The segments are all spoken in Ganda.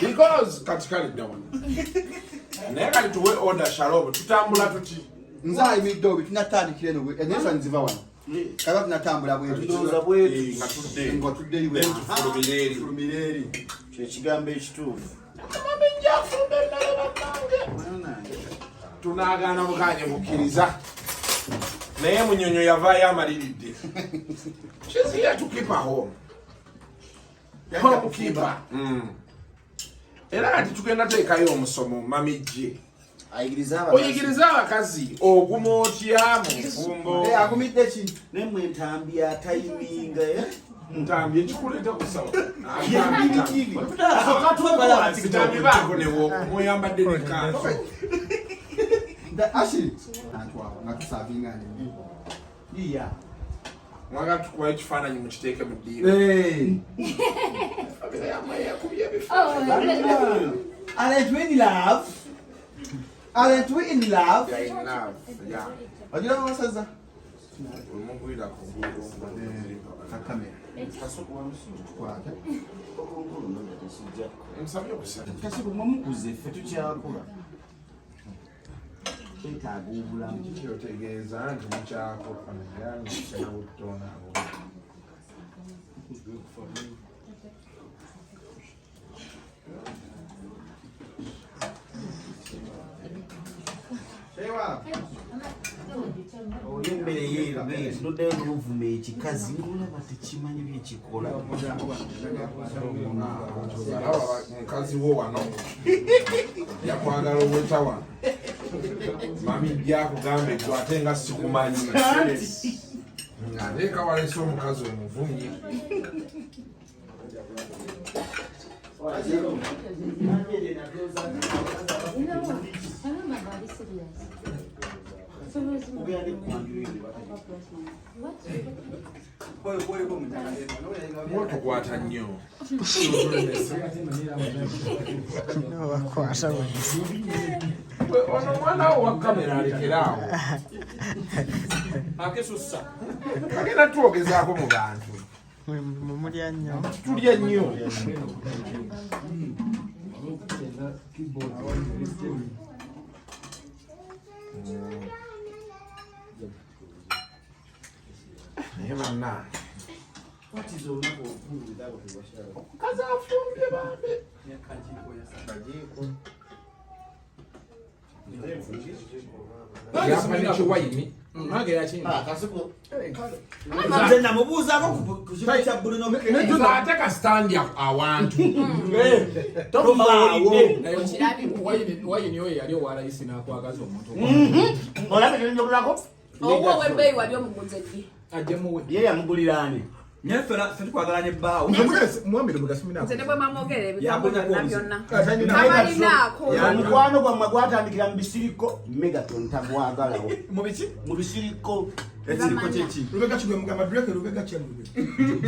Because katikali down. Neka lituwe order sharobo tutambula tuti. Nza imidobi tunatandikire no enefa nziva wano. Kaba tunatambula bwe tudoza bwe ngatudde iwe. Furumireri. Kyekigambo ekituufu. Tunagana mukanye mukiriza. Naye munyonyo yavaayo amaliridde. She's here to keep her home. Home keeper. Era kati tugenda teekayo omusomo mamijje. Oyigiriza abakazi oguma otya mu nfumbo. Agumidde ki? Nemwe Ntambi atayiminga Ntambi ekikuleeta kusaba. Ntambi baako ne muyambadde n'ekkanzu. Ashiri ngatusabinga ne. Iya. Mwaga tukuwa ekifaananyi mukiteeke mu ddiiro. Aren't we in love? Aren't we in love? Yeah, in love. Yeah. Wajira wasaza? Omugwira ku ngulu. Kamera. Kwata. Ensabye okusa. Kasuku mwamukuze ffe tukyakula. Kyetaaga obulamu. Kyotegeeza nti mukyakula. Yani kyabutona abo. Oyembere yeera tunoddeyo n'obuvume ekikazi ng'olaba tekimanyi byekikola. Mukazi wo wano yakwagala oweta wano. Mami gyakugamba ekyo ate nga sikumanyi. Nteeka walese omukazi omuvunyi. Tukwata nnyo. Ono mwana wo wa kamera alekeraawo. Akesussa. Kagenda twogezaako mu bantu. Mulya nnyo. Tulya nnyo. Naye banna. Omukazi afumbye bambi. Yamanya kiwayini. Kasuku. Nze namubuuzaako ku kigo kya bbulu n'omukeeka. Ate kasitandi awantu. Tomaawo. Wayini oyo yali owalayisi n'akwagaza omuntu. Olabye kyenjogerako? Owo webbeeyi wali omuguze ddi? Ajjemuwe. Ye yamuguliraani. Naye ffe tukwagalanye bbaawo. Mwambire mugasimina. Nze ne bwe mamwogera Yabunya ebitabo byonna. Kazanyi Tabalinaako. Omukwano gwammwe gwatandikira mu bisiriko Megaton tagwagalawo. mu biki? Mu bisiriko. Ekiriko kyeki? Lubega kigwe mugamba Drake lubega kyemube.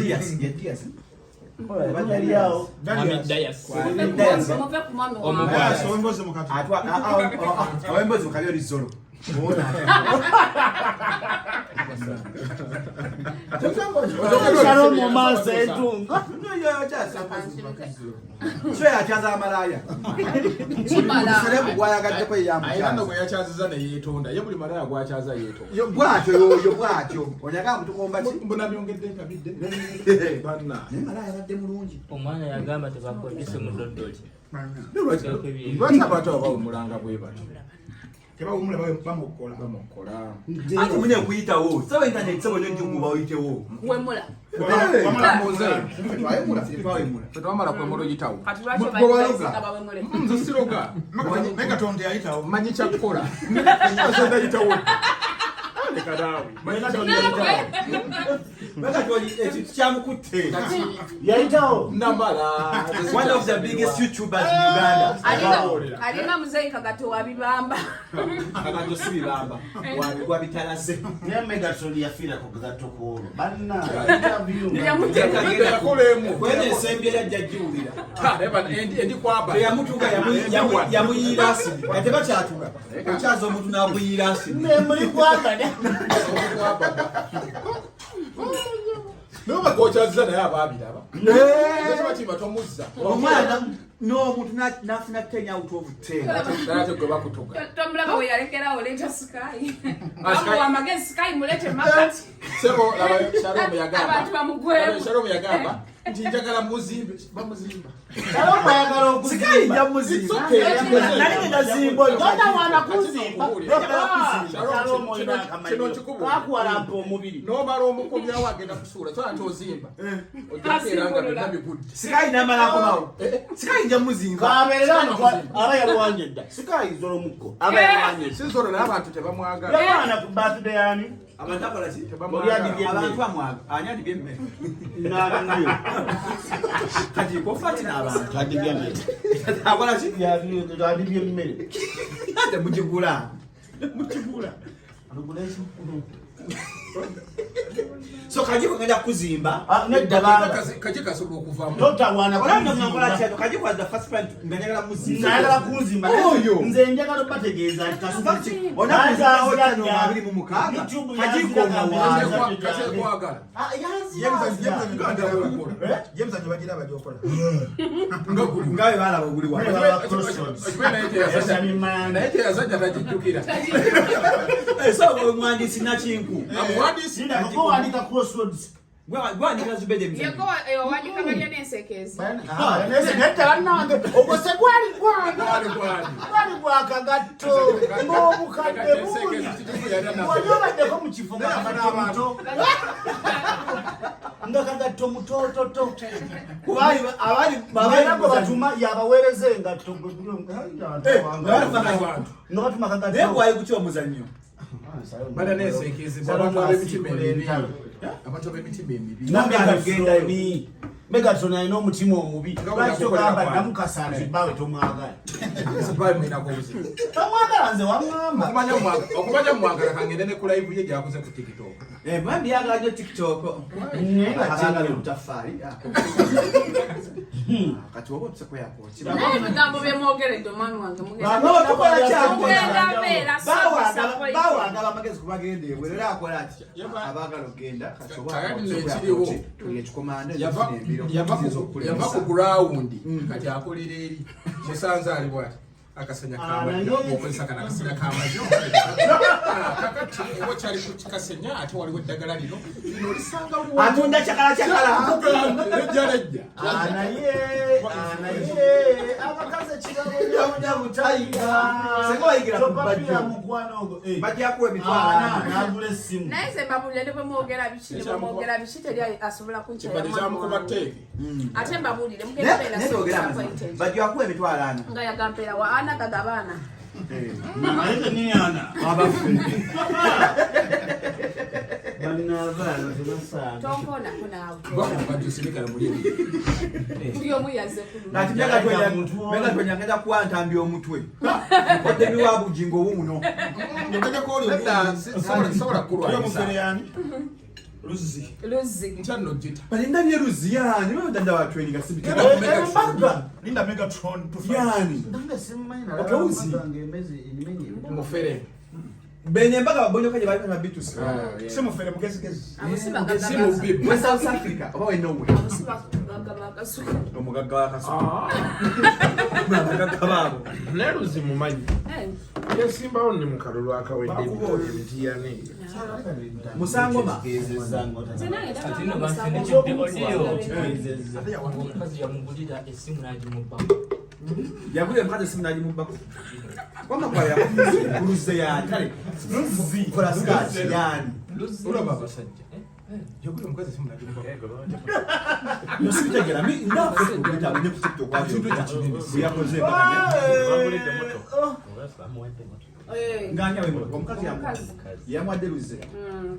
Dias, ya Dias. Bajali yawo. Muve ku mwami Omugwaso omboze mukati. Awembozi mukabyo lizolo. Shalo mu maaso entunga. Swe yakyaza amalaya. Serebu gwayagaddeko Ayina yamukyaza. gwe yakyaziza ne yeetonda. Ye buli malaya gwakyaza yeetonda. Yo bwatyo yoyo bwatyo. Onyaga mutukomba ki? Mbona byongedde nkabidde. Banna. Naye malaya badde mulungi. Omwana yagamba tebakwegese mu ddoddoli. Lwaki abantu abo bawumulanga bwe batyo? Tebawumula bamukola. Bamukola. Ati munye kuyitawo. Saba internet sabo nyo juguba oyitewo. wemula. Twamala kwemula oyitawo. Kati lwaki bayinza bawemule? Nze siroga. Megatonde yayitawo. Manyi kyakkola. Nze ndayitawo. Leka daawe. Manyi kyakkola. One of the biggest YouTubers in Uganda. Alina muzei kagato wabibamba. Kagato si bibamba. Wabitalaze. Ne Megatron yafira ku gato ko. Banna. Kagenda kolemu. Kwene sembye yajja jiwulira. Endi kwaba. Yamutuga yamuyira asibi. Ate bakyatuga. Okyaza omuntu n'abuyira asibi. Ne muri kwaba ne. Noba kochaziza naye ababira aba. Nze batimba tomuzza. Omwana n'omuntu n'afuna Kenya out of 10. Nate gwe bakutuga. Tomulaba we yalekera oleta Sky. Abo amagezi Sky mulete makati. Sebo Shalom yagamba. Abantu bamugwebo. Shalom yagamba. Nti njagala muzimbe bamuzimba. Shalom ayagala okuzimba. Sky njamuzimba. Nali ndazimba. Tonda wana kuzimba. Shalom kino kikubu. Akuwalampa omubiri. Nomala omukomya wagenda kusuula so ate ozimba. Ojateranga bonna bigudde. Sky namala komawo. Sky njamuzimba. Kaberera aba yalwanyedda. Sky zolo mukko. Aba yalwanyedda. Sizolo n'abantu tebamwagala. Yabana ku birthday yani. Abantu akola ki? Abantu bamwaga. Ani adibye mmere. Nabyo. Kati kofati n'abantu. Adibye mmere. Akola ki? Adibye mmere. Ate mujigula. Regulation. So kajiko ngenda kuzimba. Nedda baba. Kaje kasobola okuvamu. Totawana Olanda mnakola ki? Kajiko was the first point nganyagala muzimba. Nayagala kuzimba. Oyo. Nze njagala bategeeza ati Kasuku. Onakuza otano abiri mu mukaga. Kajiko ngawaaza. Kaje kwagala. James anyobagira abajyokola. Ngawe balaba buli wa. Naye yazajja tajijjukira. So mwandisi nakinku. Amwandisi Ko wandika crossroads. Gwandika zubede mzee. Yego wandika kalya n'ensekezi. Nese netta nange ogose gwali gwakagatto ng'obukadde bungi wanyobaddeko mu kifo nga kagatto mutototo abaali batuma yabaweereza engatto nga batuma kagatto naye gwayi kutya omuzannyo bana nesekezi abantu ab'emitima emibi abantu b'emitima emibi nagenda ni Megatron alina omutima omubi lwaki togamba namukasanze bawe tomwagala tomwagala nze wamwamba okumanya mwagala kangende ne ku live ye gyakuze ku TikTok bambi yagala nnyo TikTok abagala obutafaali kati oba otuseko yakoki Naye ebigambo byemwogeredde omwami wange bawagala amagezi kubagenda ewe era akola ati abagala okgenda kasobaaekikomanda yava ku ground kati akolera eri musanze ali bwati akasanya kaokozesa kana akasanya kamajo kakati oba kyali kukikasenya ate waliwo eddagala lino olisanga atunda kyakala lejjalejja naye abakazi ekirabo butayiga senga wayigira ku topapira mukwano ogwo bajjakuwa emitwalo nagula essimu naye ze mbabulire ne bwe mwogera biki teri asobola kyamukuba teeke ate mbabulire mugebeera bajjakuwa emitwalo ana nga yagampeera wa ana gagabana naye nini ana tonkonako naawe bajusinikala mulimi buli omu yazze kulu kati Megatron agenda kuwa Ntambi omutwe odde biwa bujingo obuuno sobola kulwanyisa Luzi ntanojita balindabye Luzi yani bawedanda batweninga Linda Megatron to yani mufere benye mpaka babonyoka gye bali na bitus si mufere mugezigezi we South Africa oba we nowhere omugagga wa Kasuku abagagga baabo naye Luzi mumanyi yasimbawo ne mukalu lwakawedde emiti yane musangoma Atino banfenekidde odiyo omukazi yamugulira essimu n'agimubbako yagula mpaka esimu n'agimubbako wamakwala yakuluze yani kola skati yani olaba abasajja yagula omukazi esimu n'agimubbako nosibitegera ndakubita ne ku TikTok yakoze nganya we omukazi yamwadde Luzi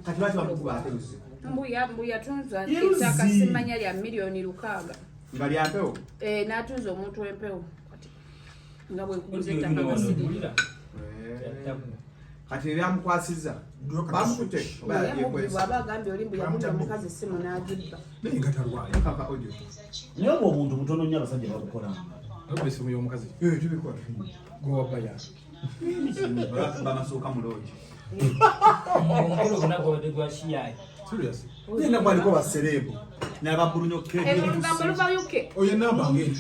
kati lwaki bamukuba ate Luzi Mbuya tunza kitaka simanya lya milioni 600. Ngali apeo. Natunza omuntu w'empewo. Nga bwe kuguze ettaka kasirira. Kati byamukwasiza. Bamukute. Bwaba agambye oli mbuya kuta mukazi simu n'agibba. Ngatarwaye. Kaka ojo. Nyo obuntu butono nnyo abasajja babukola. Obwe simu y'omukazi. Tubikola. Go baya. Bamasuka muloji. Ngolo kunako badegwa shiyayi. Serious. Nina baliko baserebo. N'ababulunyo keke. Ngambalo ba yuke. Oye namba nge.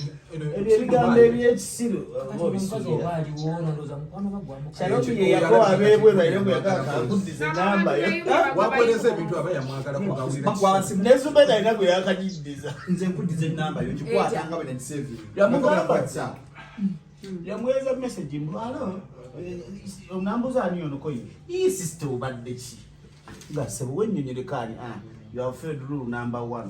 Ebigambo ebyekisiru. Omukazi obaali woona ndoza mukwano bagwamu. Charlotte ye yako abebwe bayego yakaka akuddize namba yo. Wakoleza ebintu abaya mwagala kugawulira. Bagwasi Nezubeda inako yakajiddiza. nze nkuddize namba yo kikwatanga bwe n'ensave. Yamugamba WhatsApp. Yamweza message mbalo. Onambuza ani ono koyo. Iyi sister obadde ki? Gasebo wennyonyerekani you have failed rule number 1.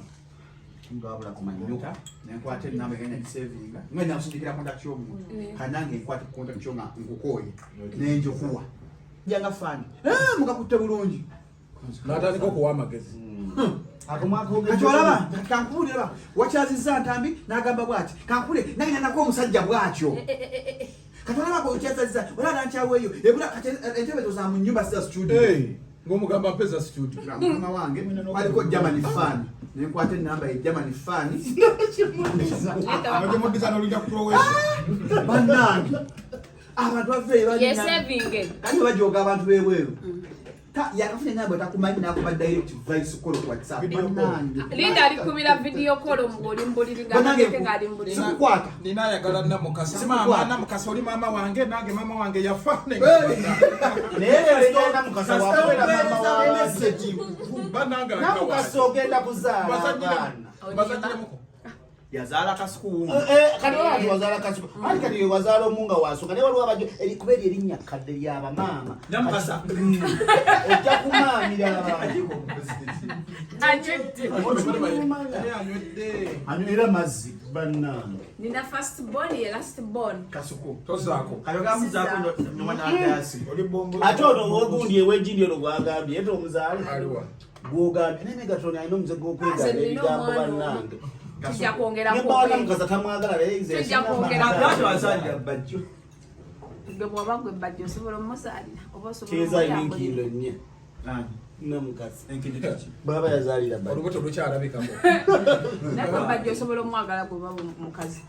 Ngabula kumanyuka. Nenkwata enamba genda gisavinga. Ngenda kusindikira contact y'omuntu. Kanange nkwata contact y'onga nkukoye. Nenjokuwa. Njanga fani. Mukakutte bulungi. Natandika okuwa amagezi. Katwalaba, kankubulira wakyazizza Ntambi n'agamba bw'ati. Kankule nange nako omusajja bw'atyo. Katwalaba ko kyazizza wala nankyaweeyo. Ebula entebe zo za mu nnyumba za studio. Ng'omugamba mpeza studio. Mama wange waliko German fan. Nenkwata enamba ye German fan. Abajemudiza n'olujja kuprowesa. Bannange. Abantu baffe bali. Yes, saving. Kati bajoga abantu b'ebweru. Yakafuna namba takumanyi nakuba direct voice call ku WhatsApp. Linda alikubira video call mugoli mbuliri ngate ngali mbuliri. Sikukwata. Nina ayagala namukasa. Mama namukasa oli mama wange nange mama wange yafa. Naye yagenda mukasa wakwera mama wa message. Bananga namukasa ogenda kuzaala abaana. Bazajira muko. Yazaala Kasuku. Kati wali wazaala Kasuku. Ali kati wazaala omunga waasoka. Naye waliwo abajo kubera erinnya kadde lyaba maama. Namukasa. Ojja kumaamira abantu. Anywera mazzi bannange. Nina first born ye last born. Kasuku. Tozaako. Kayoga muzaako nomana andasi. Oli bombo. Ate ono ogundi ewejjindi ono gwagambye ete omuzaale. Aliwa. Gwogambye naye Megatron alina omuze gw'okwegala ebigambo bannange. Tujja kwongera Ne bwana mukasa tamwagala naye nze Tujja kwongera Abantu bazaalira bajjo. Gwe bw'oba gwe bajja osobola omusaalira oba osobola Keza ebinkindo nnya. Namukasa. Baba yazaalira bajjo. Olubuto lukyalabikako. naye gwe bajja osobola omwagala gwe baba mukazi.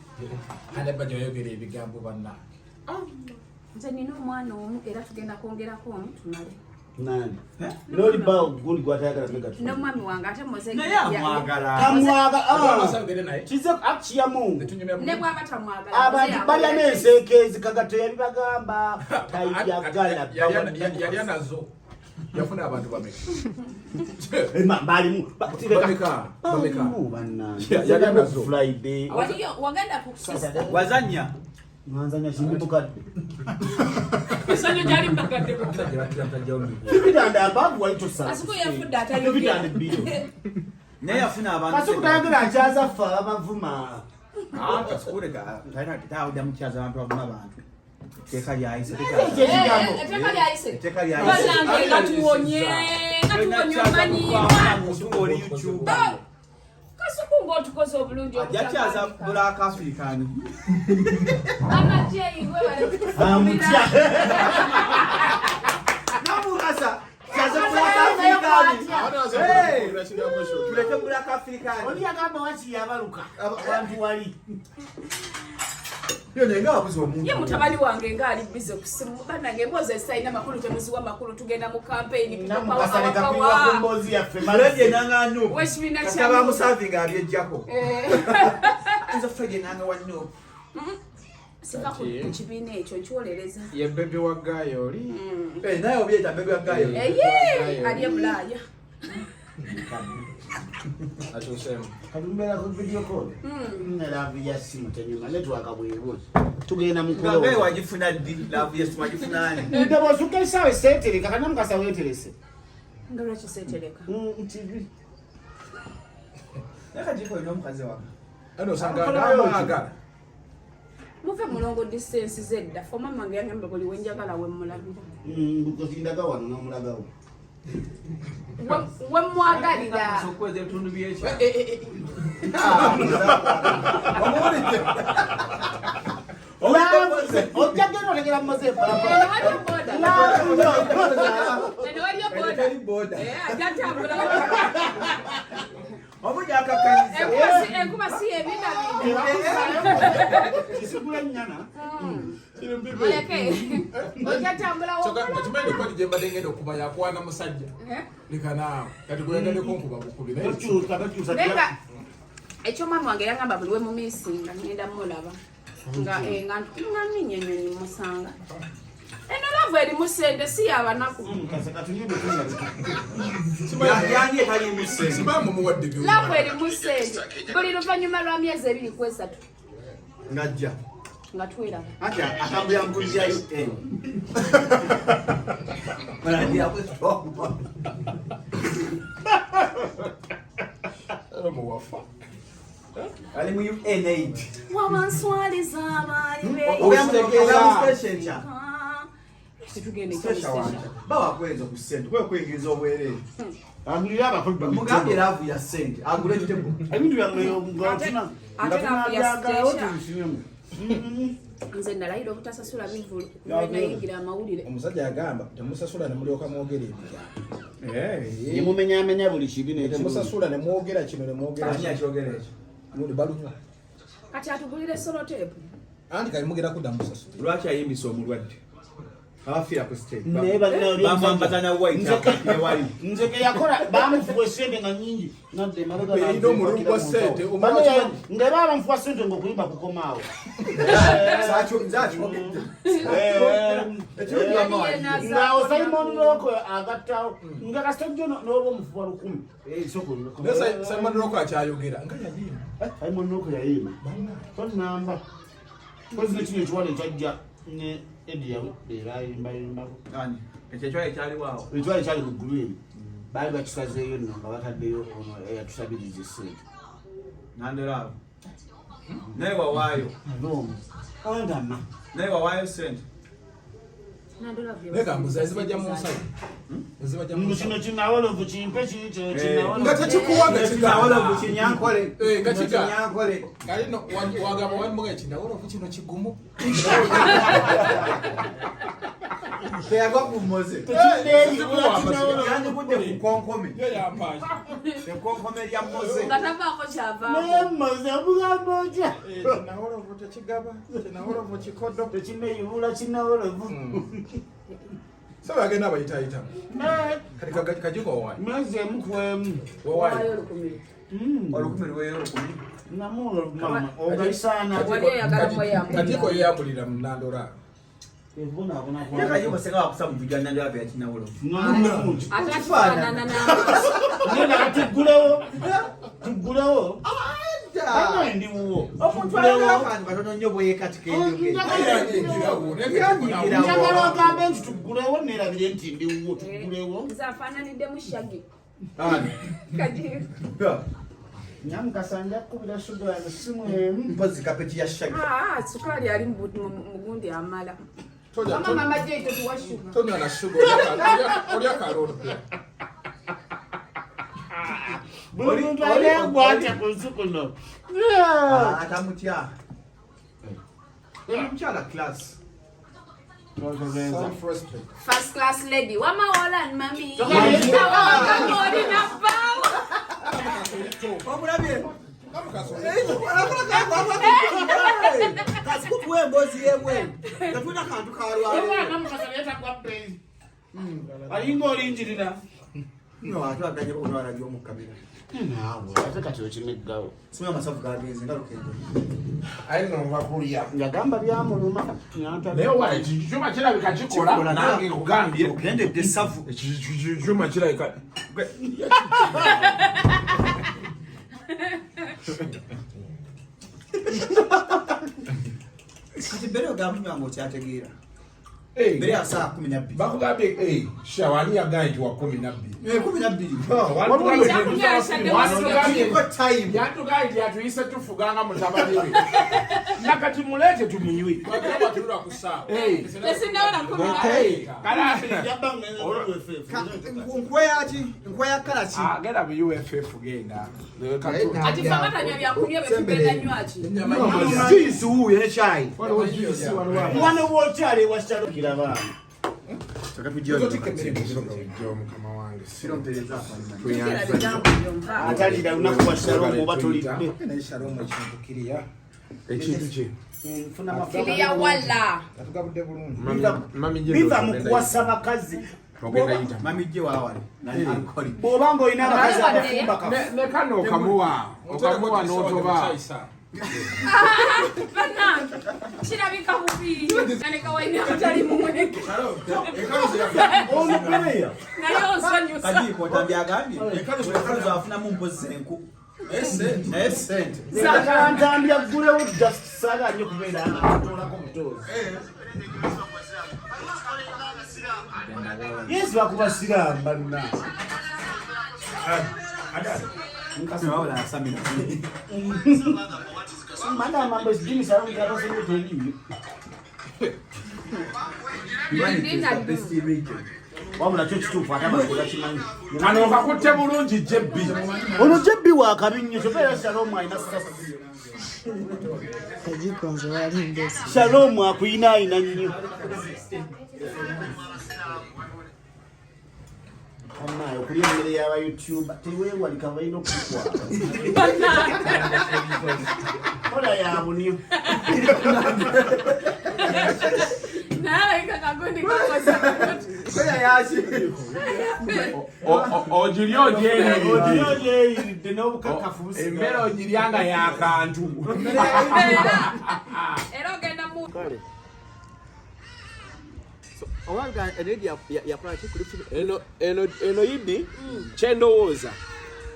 Ane bajja oyogera ebigambo bannange. Nze nina omwana omu era tugenda kwongerako omu tumale. Nani? Loli ba gundi gwatayagala Megatron. N'omwami wange ate muze. Naye amwagala. Tamwagala. Basabire naye. Kize akiyamu. Ne bw'aba tamwagala. Abantu balya n'enseekezi kagato yabibagamba tayagala. Yali anazo. Yafuna abantu bameka. Balimu. Bameka. Yali anazo. Friday. Wagenda kukusisa. Wazanya. Mwanzanya shimbi mukadde. Esanyo gyali mbakadde ko. Kibitanda abavu walitosa. Kasuku yafudde atali. Kibitanda bbiri. Naye yafuna abantu. Kasuku tayagala akyaza ffa abavuma. Kasuku leka tayagala mukyaza abantu abavuma abantu. Teeka lyayise. Etteeka lyayise. Teeka lyayise. Banange katuwonye. Katuwonye Oli YouTube. Kasuku ng'otukoze obulungi Yakyaza Black African. Amajeyi gwe Amutya. Namukasa. Kyaza Black African. Tuleke Black African. Oli yagamba waki yabaluka. Abantu wali. Yo nenga abuzi omuntu. ye mutabani wange ngaali bize kusimu banange mboze sayina makulu temuziwa makulu tugenda mu campaign Namukasaleka kuyiwa ku mboozi yaffe. Malanje nanga no. Weshibina kya. Kaba musavinga abyejjako. Nza Friday nanga wa no. Sifa ku kibiina ekyo nkiwolereza. Ye bebe wa gayo oli. Naye obyeta bebe gayo. Ali ebulaya. Atosema. Kalumbera ku video call. Lavu ya simu tenyuma network abwebuzi. Tugenda mu Gayo gayo wagifuna di lavu yesu wagifuna ani. Ndabo suke sawe setereka kana mukasa weterese. Ngalo kisetereka. TV. Naka jiko ino mukaze wako. Ano sanga ngamaga. Muve mulongo distance zedda. Foma mange yange mbagoli wenjagala we mulabira. Kuzindaga wano na mulagawo. wemwagalira enkuba si ekimanyi kwali gye mbadde ngenda okumanya akwana musajja likanaawo kati gweyagaleko nkuba bukubi ekyo maama wange yagamba buli we mumiisinga ngenda mulaba nga ninyenyonyi musanga eno lavu erimu sente si yabanaku lavu erimu sente buli luvanyuma lwa myezi 2 ngajja nga twiraba ati atambulira mpulira UN banadia kwesitwa muwafa ali mu UN8 wabanswaliza abaali oyamutegeeza situgende bawakweza ku ssente kwekwegeza obwereere Anglia abakozi mugambye laavu ya ssente agule kitebo ebintu byange nze nalayira obutasasula bivulu nayingira amawulire omusajja agamba temusasula ne mulyoka mwogera ebijja yemumenyamenya buli kibi temusasula ne mwogera kino ne mwogera kyogera ekyo muli balunywa kati atugulire solotepu anti kali mugera kudda musasula lwaki ayimbisa omulwadde abafiira ku stage nze ke yakola bamufuwa sente nga nyingi erina omululu gwa ssente nga babamufuwa sente ngaokuyimba kukomaawo nga osaimon loko agattawo nga kasitajo noba omufuwa 100 Simon Roko akyayogera nga yayima Simon loko yayima tonamba kozi nekino ekiwala ekyajja ne Edia erayimbayimba ekyo ekyali ekyaliwaawo ekiwala ekyali muggulu eri baali bakisazeeyo nno nga bataddeyo ono eyatusabiriza essente nanderaabo naye wawaayo ondama naye wawaayo sente naye kambuza ezibajja mu nsalo kino kinawolovu kimpe kikyo nga tekikuwa nga kinawolovu kinyankole nga kinyankole kalino wagamba walimuga ekinawolovu kino kigumu teyagwa ku mmoze yandikudde ku konkome ekonkome lya mmoze nga tavaako kyavaamu naye mmoze obugambo otya kinawolovu tekigaba kinawolovu kikodo tekineyibula kinawolovu so bagenda abayitayitamu kati kajiko wawayi mwezi emu kwemu wawayi olukumi lweyo olukumi namulo mama ogaisana wali oyagalamu eyambulira kajiko yeyambulira mu Nandora yakajiko senga wakusa mu vijana ndio abya kinawolovu ate kifaanana nenda tugulewo Ano ndiwo omuntu ayagala akantu katono nnyo bweyekatikendogera njagala ogambe nti tugulewo nerabire nti ndiwo tugulewo nze afaananidde mu shagi nyamukasanja kubira suga yange simu emu mpozi kapeti ya shagi sukaali ali mugundi amala Tonya, mama mama jeito tuwa shuga Tonya na shuga olya kalolo buli muntu alengwatya ku nsuku no atamutya omukyala class self-respect. first class lady wamawolan mami yaitawakamori na bawa omulabye kasikutuwe mbozi yemwe natuna kantu kalwale alinga olinjirira no atwaganye olwala byomukabira naawe ate kati okimeggawo sima amasavu gagenze ngalukendo ayino bakulya yagamba byamuluma naye wa ekikyuma kirabika kikola nange nkugambye ogendedde savu ekikyuma kirabika kati mbere ogamba nga okyategeera mbere ya saa 12 bakugambye shawani yagaye nti wa 12 Yatugaidi atuyise tufuganga mutabani we. Nakati mulete tumunywe. Nkweya kala ki? Genda mu UFF genda. Ati famatanya byakunywe betugenda nywachi. Juice huyu ne chai. Mwana wochale washalukira bana. Atalira unakuwa Shalom batulidde. Ekintu kye. Nfuna mafilia wala. Atugabudde bulungi. Biva mu kuwasa bakazi. Mami je wawale. Bobanga oyina abakazi abafumba kafu. Ne kano okamuwa n'otoba. Bana, kirabika bubi. Nane kawaini atali mumweke. Ono pereya. Nayo osonyo sa. Kadi ko tambyagambi. Ekalo zafuna mu mpozi enku. Essent. Saka ntambya gulewo just saga nnyo kubeera atolako mutozi. Yes bakubasira mbaluna. Nkasi wawala asamina. Mana mambo sijini Shalom katose nyotenyi. Wabula kyo kituufu ate abakola kimanyi. Kano kakutte bulungi Jebbi. Ono Jebbi wa kabinyo kyopera Shalom ayina sasi. Shalom akuyina ayina nnyo. Amma okuli emmere y'aba YouTube teweewalika balina okukwa. Kola ya bunyo. Nawe kakagundi kukosa. Koya yashi. Ojiri ojeeyiridde n'obukakafu busiga. emmere ogiryanga y'akantu. Era ogenda mu. Owaga energy ya practice kuli eno Idi kyendowooza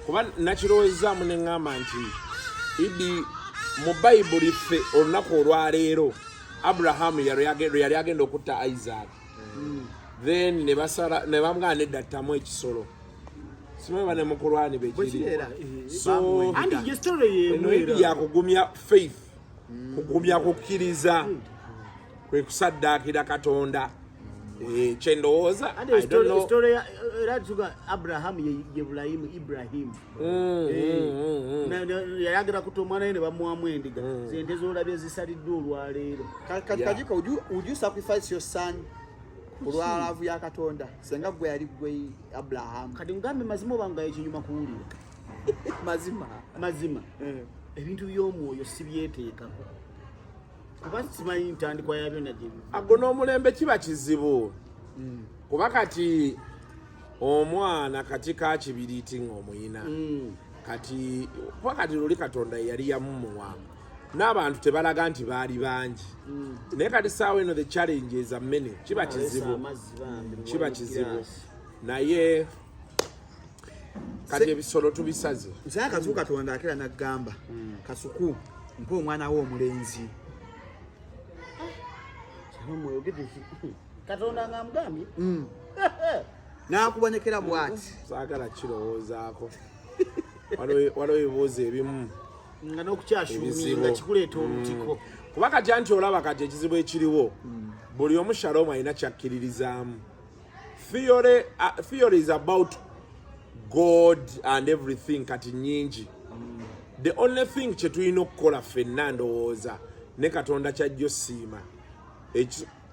kuba nakirowoozamu ne ŋŋamba nti Idi mu Bayibuli ffe olunaku olwaleero Abraham yali agenda okutta Isaac then ne bamugamba nedda ttamu ekisolo simanyi bane mu Qur'ani bekiri so eno Idi yakugumya faith kugumya kukkiriza kwe kusaddaakira Katonda. Chendooza story era tuga Abraham ye Ibrahim yayagira kuto omwana ne bamuwamu endiga zente zolabye zisaliddwe olwaleero kajika would you sacrifice your son olwalavu ya Katonda senga gwe yali gwe Abraham kati ngambe mazima obanga ekinyuma kuwulira mazima ebintu by'omwoyo sibyeteekako kuba simanyi ntandikwa yabyo nagibi ago n'omulembe kiba kizibu kuba kati omwana kati kakibiriiti ng'omuyina kati kuba kati luli Katonda yali yamumuwa n'abantu tebalaga nti baali bangi naye kati saawa eno the challenges are many kiba kizibu naye kati ebisolo tubisaze nsaya Kasuku Katonda akera n'agamba Kasuku mpa omwana wo omulenzi Katonda ngamugambye nakubonekera bwati saagala kirowoozaako waliwo ebibuuzo ebimu nga n'okukyashuuminga kikuleeta olutiko kuba kati anti olaba kati ekizibu ekiriwo buli omu Shalom alina kyakkiririzaamu theory is about God and everything kati nyingi the only thing kye tulina okukola ffenna ndowooza ne Katonda kyajjo siima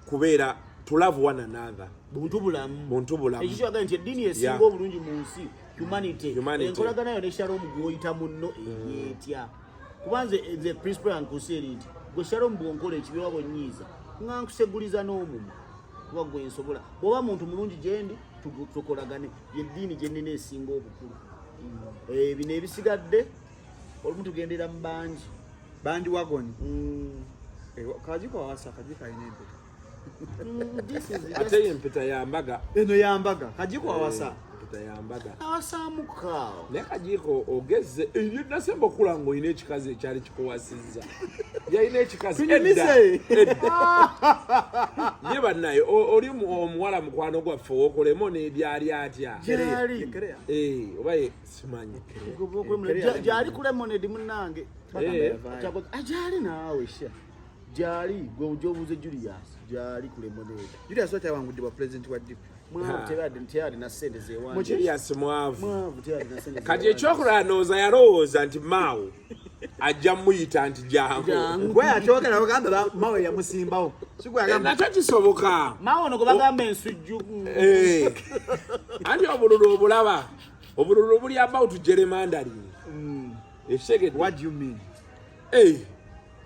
kubeera to love one another buntu bulamu ekikyo agamba nti eddiini esinga obulungi mu nsi humanity enkolagana yo ne Shalom gwoyita munno etya kubanze the principle yankuseera nti gwe Shalom bwonkola ekibi wabo nnyiiza nga nkuseguliza n'omumu kuba gwe nsobola bw'oba muntu mulungi gyendi tukolagane yeddiini gye nnina esinga obukulu bino ebisigadde olumu tugendera mu bandi wagoni kajiko wasa kajika ine empeta ate empeta yambaga eno yambaga kajiko wasa mafuta yambaga awasamuka naye kajiiko ogezze ebyo nasemba okulaba ng'olina ekikazi ekyali kikuwasizza yalina ekikazi edda ye bannaye oli omuwala mukwano gwaffe owokolemo n'ebyali atya oba simanyi gyali ku lemonade munnange agyali naawe sha gyali gwe gyobuuze Julius gyali ku lemonade Julius watawangudde bwa president wa DP teyali na ssente zewange Julius mwavu kati ekyokulowooza yalowooza nti maawo ajja muyita nti jangu gwe akyogera bagamba maawe yamusimbawo nakyo kisoboka maawo ono gwe bagamba ensujju anti obululu obulaba obululu buli about gerrymandering ekitegeddwa what do you mean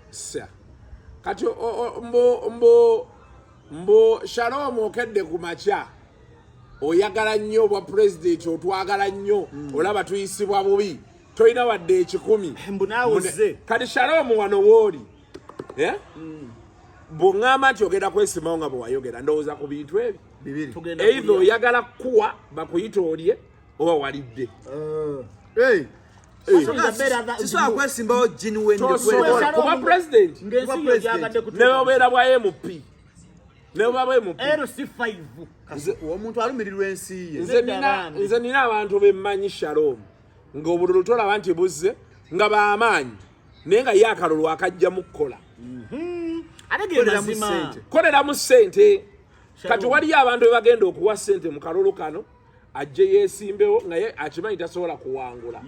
sa kati mbo Shalom okedde ku makya oyagala nnyo obwa president otwagala nnyo olaba tuyisibwa bubi toyina wadde 10 kati Shalom wano wooli bw'oŋŋamba nti ogenda kwesimbawo nga bwe wayogera ndowooza ku bintu ebyo either oyagala kuwa bakuyita olye oba walidde kisobola kwesimbawo kuba president neobeera bwa MP omuntu alumirirwa ensi ye nze nina abantu bemmanyi Shalom ng'obululu tolaba nti buzze nga b'amaanyi naye nga ye akalulu akajjamu kukola koleramu ssente kati waliyo abantu be bagenda okuwa ssente mu kalulu kano ajje yeesimbewo naye akimanyi tasobola kuwangula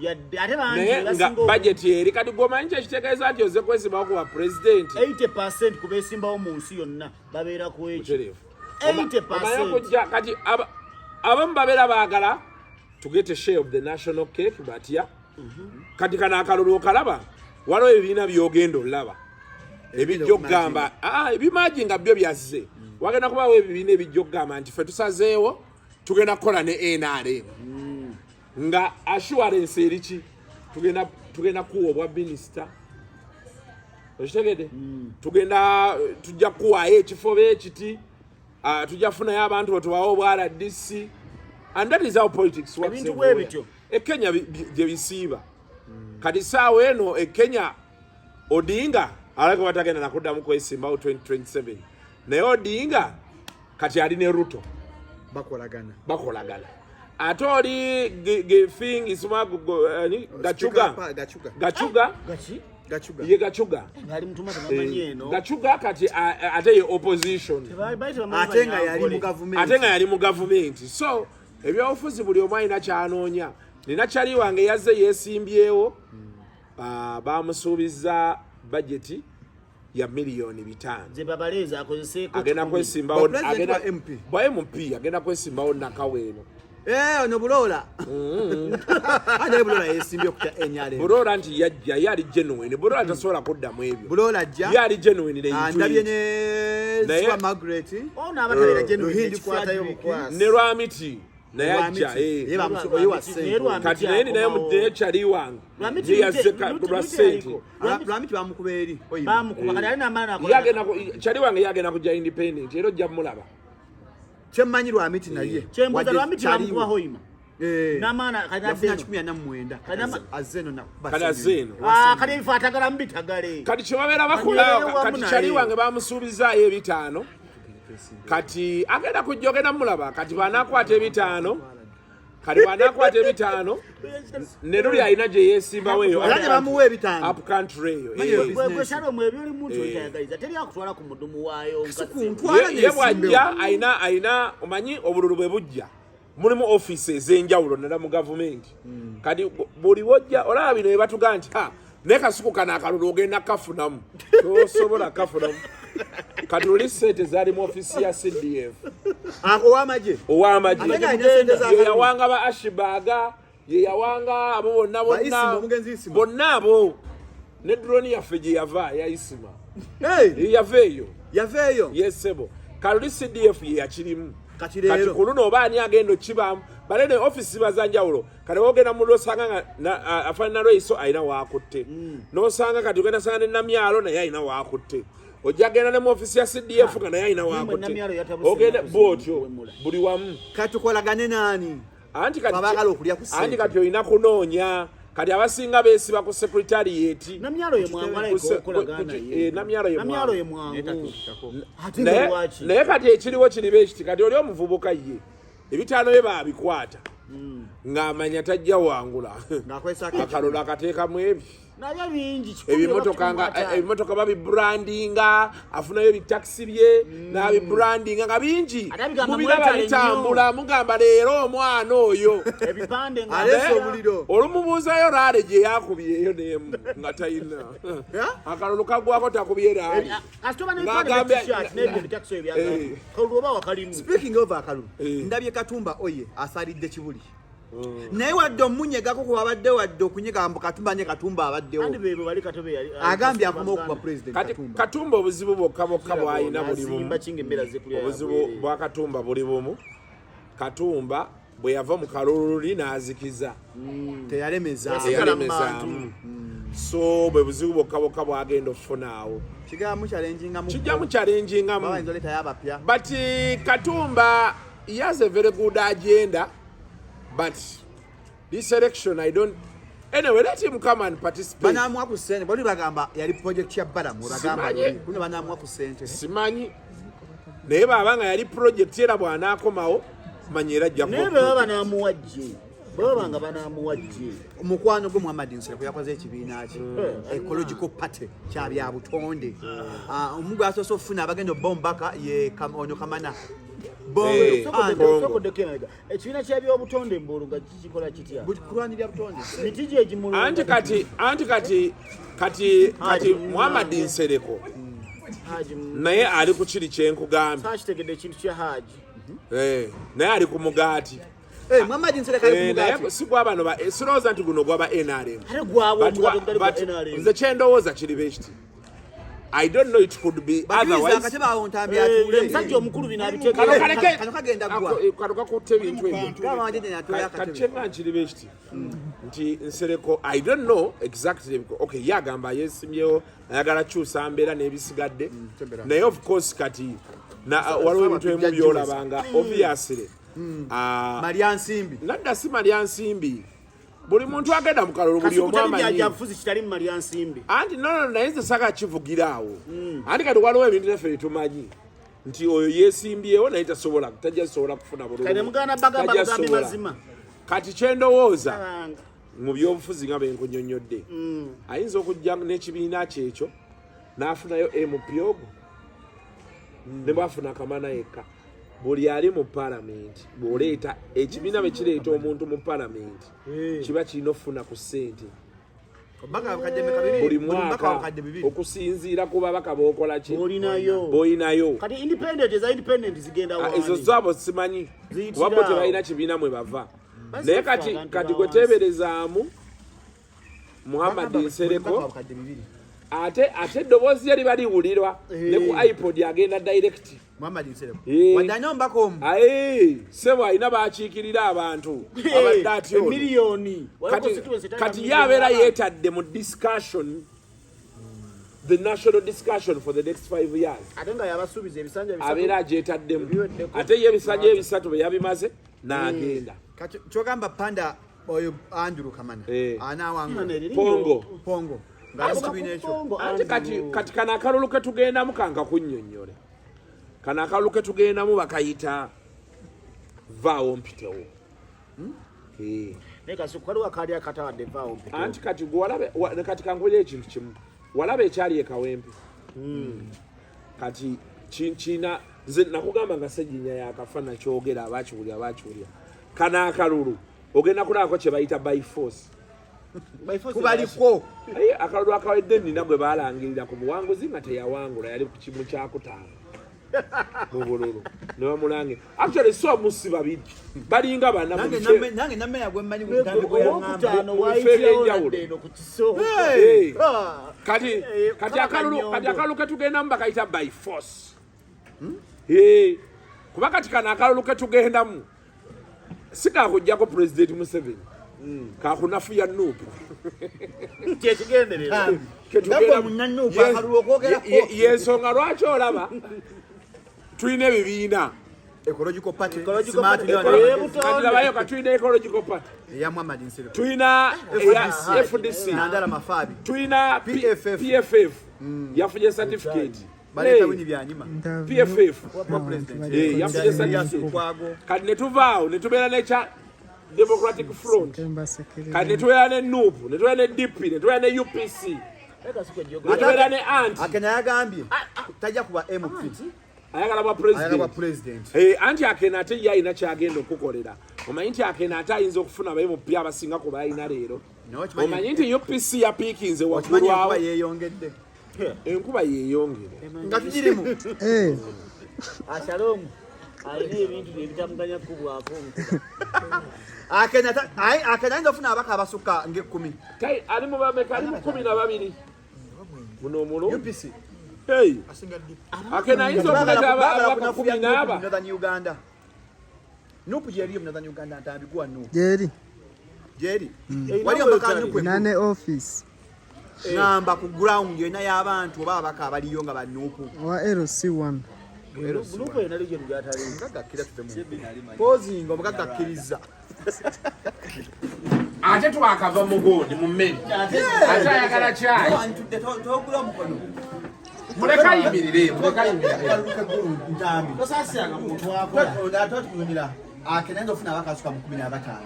naye nga bajeti eri kati gwomanyi kyekitegeeza nti oze kwesimbawo kuba pulezidenti 80% ku beesimbawo mu nsi yonna babeera ku ekyo 80% kati abamu babeera baagala to get a share of the national cake batya kati kana akalulu okalaba waliwo ebibiina byogenda olaba ebijja okugamba ebimaji nga byo byazze wagenda kubaawo ebibiina ebijja okugamba nti ffe tusazeewo tugenda kukola ne NRM nga assurance eriki tugenda kuwa obwa minisita okitegedde tujja kuwaayo ekifo beekiti tujja funayo abantu betuwawo obwa RDC and that is how politics works Kenya gye bisiiba kati saawa eno Kenya Odinga alaka batagenda nakuddamu kwesimbawo 2027 naye Odinga kati ali ne Ruto bakolagana ate oli gefing isuma gachuga kati ate ye opposition ate nga yali mu gavumenti so ebyobufuzi buli omu alina kyanoonya nina kyali wange yazze yeesimbyewo bamusuubiza bajeti ya miliyoni 5 agenda kwesimbawo bwa MP agenda kwesimbawo nakaweeno ono Bulola ate Bulola yeesimbye okutya NRM Bulola nti yajja yali genuine Bulola tasobola kuddamu ebyo Bulola ajja yali genuine ndabye ne Swa Margaret ono abatalira genuine kikwatayo bukwasi ne Lwamiti naye ajja kati naye ninaye mudde kyali wange yazze lwa ssente Lwamiti bamukuba eri kyali wange yagenda kujja independent era ojja mulaba kyemmanyi Lwamiti naye kyembuza Lwamiti bamukuba hoima n'amaana yafuna 1990 azeno kati ebifa atagala mbitagale kati kyebabeera bakola kati kyali wange bamusuubizaayo 5 kati agenda kujja ogenda mulaba kati banakwata 5 kati banakwata 5 ne luli alina gye yeesimbawo eyo bamuwa 5 up country eyo gwe Shalom ebyoli muntu oyagaliza teri akutwala ku mudumu waayo ye bwajja ayina omanyi obululu bwe bujja mulimu office ez'enjawulo nala mu gavumenti kati buli wojja olaba bino batugaa nti naye Kasuku kana akalulu ogenda kafunamu tosobola kafunamu kati oli ssente zaali mu ofisi ya CDF ow'amagye ye yawanga ba Ashibaga ye yawanga abo bonna abo ne drone yaffe gye yava ya Isima yaveeyo yesebo kaluli CDF ye yakirimu kati kuluno oba ani agenda okibaamu balene ofisi bazanjawulo kati ogenda mu losanga afaanana lweiso alina waakutte n'osanga kati ogenda sanga ne Namyalo naye alina waakutte ojja genda ne mu ofisi ya CDF nga naye alina waakutte ogenda bwotyo buli wamu kati tukolagane nani anti abagala okulya ku ssente. Anti kati olina kunoonya kati abasinga beesiba ku secretariat. Namyalo ye mwangu alayikolagana ye. Namyalo ye mwangu. Naye kati ekiriwo kiri bekiti kati oli omuvubuka ye ebitaano bye baabikwata ng'amanya tajja wangula akalulu akateekamu ebi nabyo bingi ebimotoka babibrandinga afunayo ebitakisi bye n'abibrandinga nga bingi mubiraba bitambula mugamba leero omwana oyo ebipande aleese obuliro olumubuuzayo raale gye yakubyeyo nemu nga talina akalulu kagwako takubye raale speaking of akalulu ndabye Katumba oye asalidde Kibuli naye wadde omunyegako ku babadde wadde okunyega mbu Katumba ne Katumba abaddewo agambye akoma okuba president Katumba obuzibu bwokka bw'alina buli bumu obuzibu bwa Katumba buli bumu Katumba bwe yava mu kalululi n'azikiza teyalemeza so bwe buzibu bwokka bwagenda okufunaawo kijja mu challengingamu but Katumba he has a very good agenda. But this election, I don't. Anyway, let him come and participate. Banamwa ku sente bali bagamba yali project ya Balamu bagamba kuno banamwa ku sente. Simanyi. Naye babanga yali project era bwana akomawo manyira jja ko. Naye baba namuwajje. Baba nga banamuwajje. Omukwano gwo Muhammad Nsere yakoze ekibiina ki. Ecological Party kya bya butonde. Omugu asoso funa abagendo bombaka ye onyo kamana. Ekibiina ky'ebyobutonde mbulunga kikola kitya kulwanirira butonde mitiji egimulunga anti kati Muhammad Nsereko naye ali ku kiri kyenkugambye sakitegedde ekintu kya haji naye ali ku mugaati Muhammad Nsereko ali ku mugaati si gwa bano sirowooza nti guno gwaba NRM nze kyendowooza kiri bekiti I don't know, it could be otherwise. Msajja omukulu binabiteekera kano kagenda gwa kaluka kutte ebintu ebyo kati nkiri bekiti nti Nsereko I don't know exactly okay yagamba yesimyewo ayagala kyusa mbeera n'ebisigadde naye of course kati waliwo ebintu ebimu byolabanga obviously Maria Nsimbi nadda si Maria Nsimbi buli muntu agenda mu kalulu buli omu amanyi kitali mu Maria Nsimbi anti naye nze saka kivugiraawo anti kati waliwo ebintu naffe bitumanyi nti oyo yeesimbyewo naye tajja sobola kufuna bululu kati kyendowooza mu byobufuzi nga benkunyonnyodde ayinza okujja n'ekibiina kyekyo n'afunayo MPOgo ne bafuna kamana yekka buli ali mu palamenti bw'oleeta ekibiina bwe kireeta omuntu mu palamenti kiba kirina okufuna ku ssente buli mwaka okusinziira ku babaka b'okola ki b'olinayo ezo zaabo simanyi kuba bo tebalina kibiina mwe bava naye kati gwe teeberezaamu Muhammad Nsereko ate eddoboozi lye liba liwulirwa ne ku iPod agenda direct Muhammad Nsereko wadanya mbako omu sebo alina bakiikirira abantu abadde atyo miliyoni kati yabeera yeetadde mu discussion the national discussion for the next 5 years ate nga yabasuubiza ebisanja abeera agyetaddemu ate ye ebisanja ebisatu bwe yabimaze n'agenda kyogamba panda oyo Andrew Kamana anawanga pongo anti kati kana akalulu ke tugendamu kanga kunnyonnyole kana akalulu ke tugendamu bakayita vaawo mpitewo anti kati kati kangulira ekintu kimu walaba ekyali ekawempe kati kina nze nakugamba nga Sseginya yakafa nakyogera abakiwulya kana akalulu ogenda kulaako kye bayita by force kubaliko akalulu akawedde nnina gwe baalangirira ku buwanguzi nga teyawangula yali ku kimu kyakutaano mu bululu ne bamulange actually so musi babiri balinga bana nange nameya gwe mmanyi kati akalulu ke tugendamu bakayita by force kuba kati kana akalulu ke tugendamu sikakujjako President Museveni kakunafuya Nuupu yensonga lwaki olaba tulina ebibiina ecological party Ecological smart party. union kati labayo katulina ecological party ya Muhammad Nsiro tulina FDC Nandala Mafabi tulina PFF. yafunye certificate baleta wini byanyima PFF president yafunye certificate kati netuvaawo netubeera necha Democratic Front kati netubeera ne NUP netubeera ne DP netubeera ne UPC netubeera ne ANT Akenya yagambye tajja kuba MP ayagala ba president anti Akena ate ye alina kyagenda okukolera omanyi nti Akena ate ayinza okufuna abaye mupya abasinga ku balina leero omanyi nti UPC yapiikinze waggulwawo yeeyongedde enkuba yeeyongere nga tugirimu Shalom alina ebintu byebitamuganya kubwako Akenya ayinza ofuna abaka abasukka nga 10 ali mu bameka ali mu 12 muno muno UPC Akena ayinza okuleta abaka 10 Northern Uganda Nupu jeri mu Northern Uganda atambigwa no jeri wali amakanya kwe nane office ngamba ku ground yena y'abantu oba abaka abaliyo nga banupu wa LC1 bulupo yena lije lujatali ngakira tutemu posing omukakakiriza ate twakava mugondi mu mmeri ate ayagala kyayi togula mukono muleka yimirire ntambi tosasanga muntu wako ndatukunira akenendo ofuna abakasuka mu 15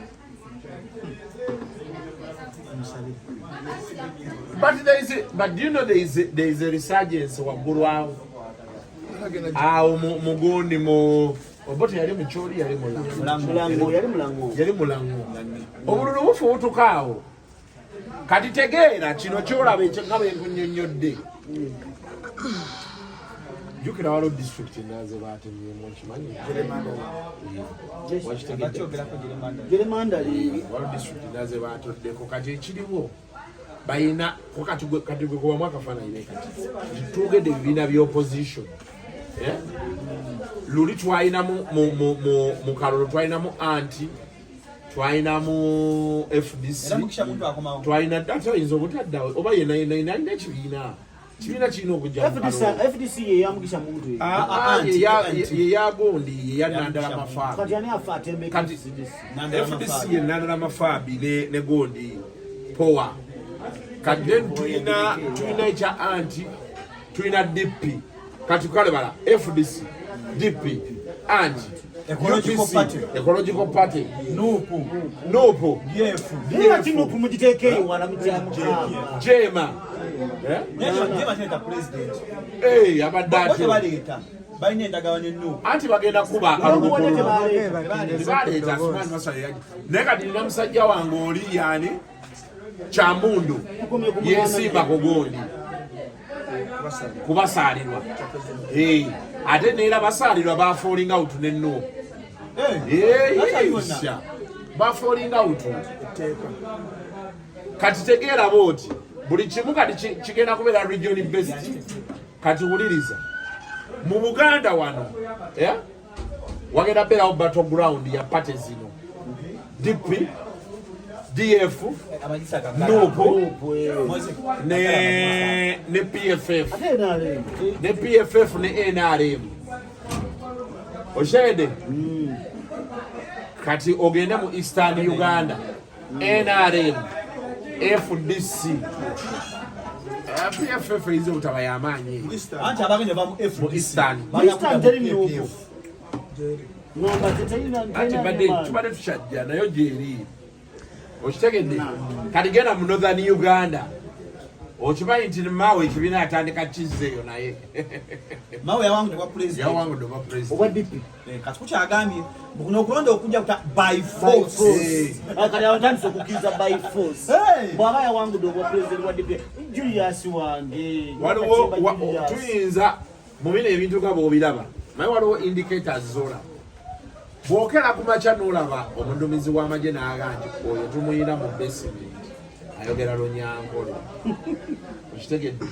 but do you know there is a resurgence waggulwawo awo mugondi mu obote yali mukyoli yali mulango obululu bufuutukaawo kati tegeera kino kyolaba nga benkunyonnyodde jukira waliwo district naze batemyemu okimanyi waliwo district naze batoddeko kati ekiriwo bayina kati gwe kubamu akafaananyi kati tugedde ebibiina by'opposition luli twalinamu mu kalolo twalinamu anti twalinamu FDC twalina ate oyinza obutaddawe oba yenayina ekibiina kirina okujja FDC yeyamugisha muntu yeyagondi yeyanandala mafaabi kati FDC yenandala mafaabi ne gondi power kati then tulina ekya anti tulina DP kati kale bala FDC DP anti ecological party nupu nupu mujitekeyo wala jema abadde balina endagaano ennupu anti bagenda kuba akalulu naye kati nina musajja wange oli yani Kyambundu yesimba kugondi kubasaalirwa ate neera basaalirwa bafalling out nenno bafalling out kati tegeera booti buli kimu kati kigenda kubeera region based kati wuliriza mu Buganda wano wagenda beerawo battleground ya party zino DP DF nupu ne PFF ne PFF ne NRM oshede kati ogenda mu Eastern Uganda NRM FDC PFF izo utabayamanyi anti abagenda ba mu Eastern tubadde tukyajja nayo gyeri okitegedde kati genda mu Northern Uganda okimanyi nti Mawe ekibiina atandika kizzeeyo naye Mawe yawangudde kwa president owa DP kati kukyagambye bukuno okulonda okujja kuta by force kati awatandise okukkiriza by force bw'aba yawangudde obwa president wa DP Julius wange waliwo tuyinza mu bino ebintu nga bw'obiraba naye waliwo indicators z'olaba bw'okera ku makya n'olaba omuduumizi w'amagye n'aga nti oyo tumuyina mu basement ayogera Lonyankole okitegedde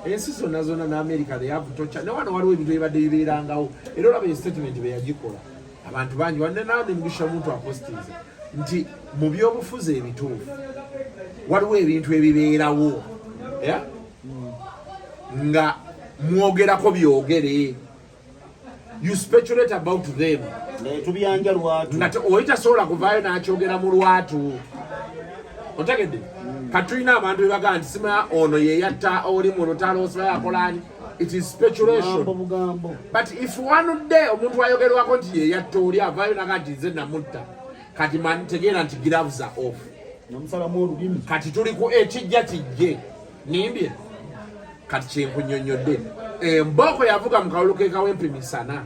ensi zonna zonna n'Amerika they have torture ne wano waliwo ebintu ebibadde bibeerangawo era olaba statement be yagikola abantu bangi wanne nawe nemugisha omuntu apositiza nti mu byobufuzi ebituufu waliwo ebintu ebibeerawo nga mwogerako byogere you speculate about them. Tubiyanja lwatu. Ngate oyita sola kuvaayo n'akyogera mu lwatu. Otegedde? Katulina abantu bebaga nti sima ono ye yatta oli mu lutalo siba yakolani. It is speculation. But if one day omuntu ayogerwako nti ye yatta oli avaayo naga nti nze namutta kati tegeera nti gloves are off. Kati tuli ku ekijja kijje nimbye kati kyenkunyonyodde emboko yavuga mu kalulu ke kawempe misana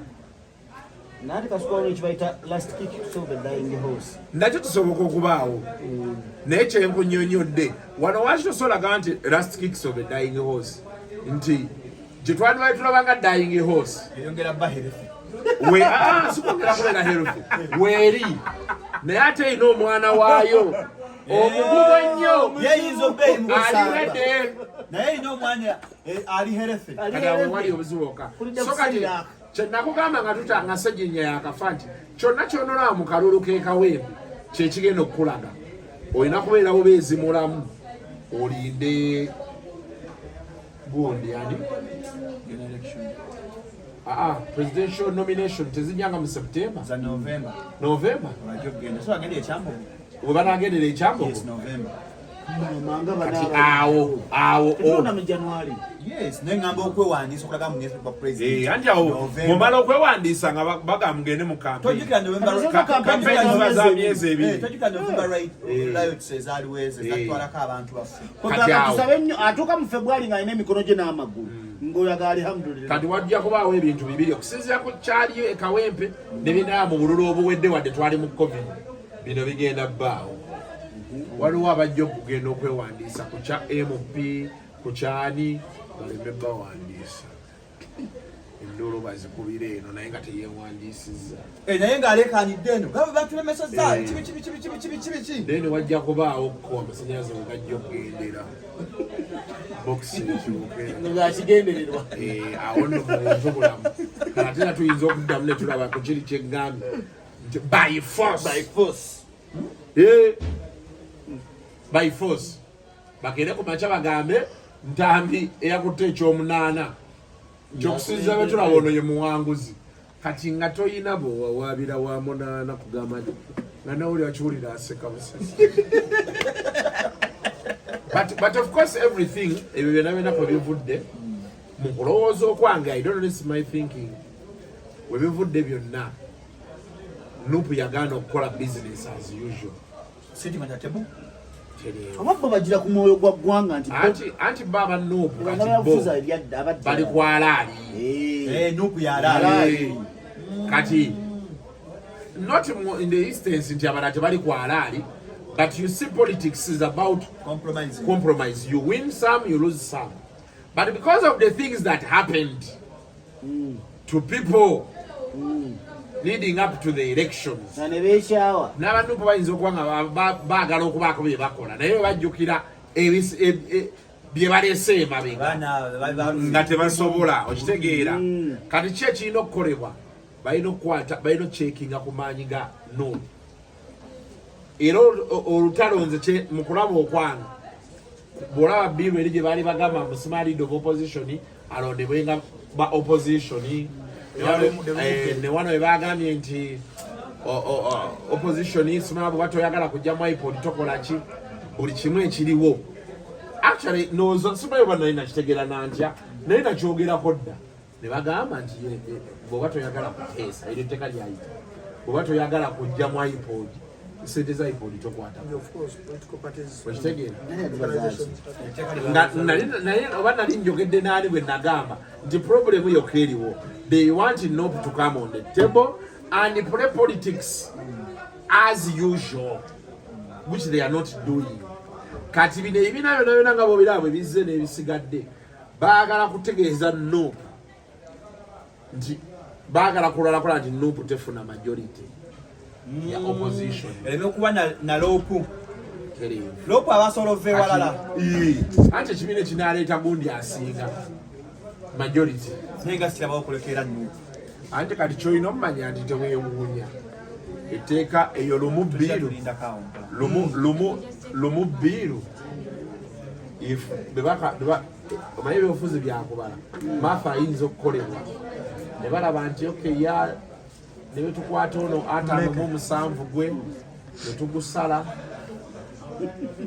nati Kasuku ekibayita last kick so the dying horse nakyo kisoboka okubaawo naye kyenkunyonyodde wano waki tosolaga nti last kick so the dying horse nti gye twandibali tulabanga dying horse sikwongera kubeera healthy weeri naye ate erina omwana waayo omugumu ennyo aliredde naye erina omwana ali healthy kati awo wali obuzibuka so kati kyenakugamba nga tutanga sejjinya yakafa nti kyonna kyonolaba mu kalulu k'ekawempe kyekigenda okukulaga olina kubeerawo beezimulamu olinde gundi ani presidential nomination tezinyanga mu September za November we banagendera ekyambogo kati awo na mu January nengamba okwewandiisa okulaga mu newspaper president anti awo mumala okwewandiisa nga bagambugende mu tojjukira November riots ezaaliwo ezo ezatwalako abantu baffe atuuka mu February ng'alina emikono gye n'amagulu ng'oyaga alhamdulillah kati wajja kubaawo ebintu bibiri okusinziira ku kyaliyo ekawempe ne binaba mu bululu obuwedde wadde twali mu covid bino bigenda bbaawo waliwo abajja okugenda okwewandiisa ku kya MP ku kyani baleme bawandiisa endolo bazikubira eno naye nga teyewandiisizza naye ng'aleekaanidde eno gaba batulemesezza kibi then wajja kubaawo ko amasannyalaze we gajja okugendera bokisi ng'akigendererwa awo nno mu buntu bulamu ate nga tuyinza okuddamu ne tulaba ku kiri kyeggambe nti by force bagende ku makya bagambe Ntambi eyakutte ekyomunaana kyokusinza be tulaba ono ye muwanguzi kati nga toyina bwewawaabira wa munaana kugamba nti nga nawuli akiwulira aseka busasi but of course everything ebyo byonna byonna kwe bivudde mu kulowooza okwange I don't know, this is my thinking we bivudde byonna Nupu yagaana okukola business as usual ababba bagira ku mwoyo gwa ggwanga nti anti baba Nupu bali kwalaali Nupu yalaali kati not in the instance nti abala tebali kwalaali but you see politics is about compromise. You win some, you lose some, but because of the things that happened to people leading up to the elections n'abantu bayinza okuba nga baagala okubaako bye bakola naye bajjukira bye baleese emabega nga tebasobola okitegeera kati ki ekirina okukolebwa balina okukwata balina okucekinga ku maanyi ga Nupu era olutalonze mu kulaba okwange bw'olaba biiru eri gye baali bagamba mu small leader of opposition alondebwenga ba opposition ne wano we bagambye nti opposition simala bwe batoyagala kujjamu iPod tokola ki buli kimu ekiriwo actually nozo simayo banaye nakitegeera nantya naye nakyogerako dda ne bagamba nti bw'oba toyagala kuteesa eryo etteeka lyayita bw'oba toyagala kujjamu iPod sente za iPod tokwata okitegeera naye oba nali njogedde naani bwe nagamba nti problemu yokka eriwo. They want Nupu to come on the table and play politics as usual, which they are not doing. Kati bino ebina byonna nga bw'obiraba ebizze n'ebisigadde baagala kutegeeza Nupu nti baagala kulala nti Nupu tefuna majority ya opposition. Ereme okuba na Lopu abasobola ova ewalala anti ekibiina kinaaleeta gundi asinga majority nenga sirabawo kulekera Nupu anti kati kyolina omumanya nti teweewuunya etteeka eyo lumu bbiiru omanyi ebyobufuzi byakubala maafa ayinza okukolebwa ne balaba nti okeya ne betukwata ono 57 gwe ne tugusala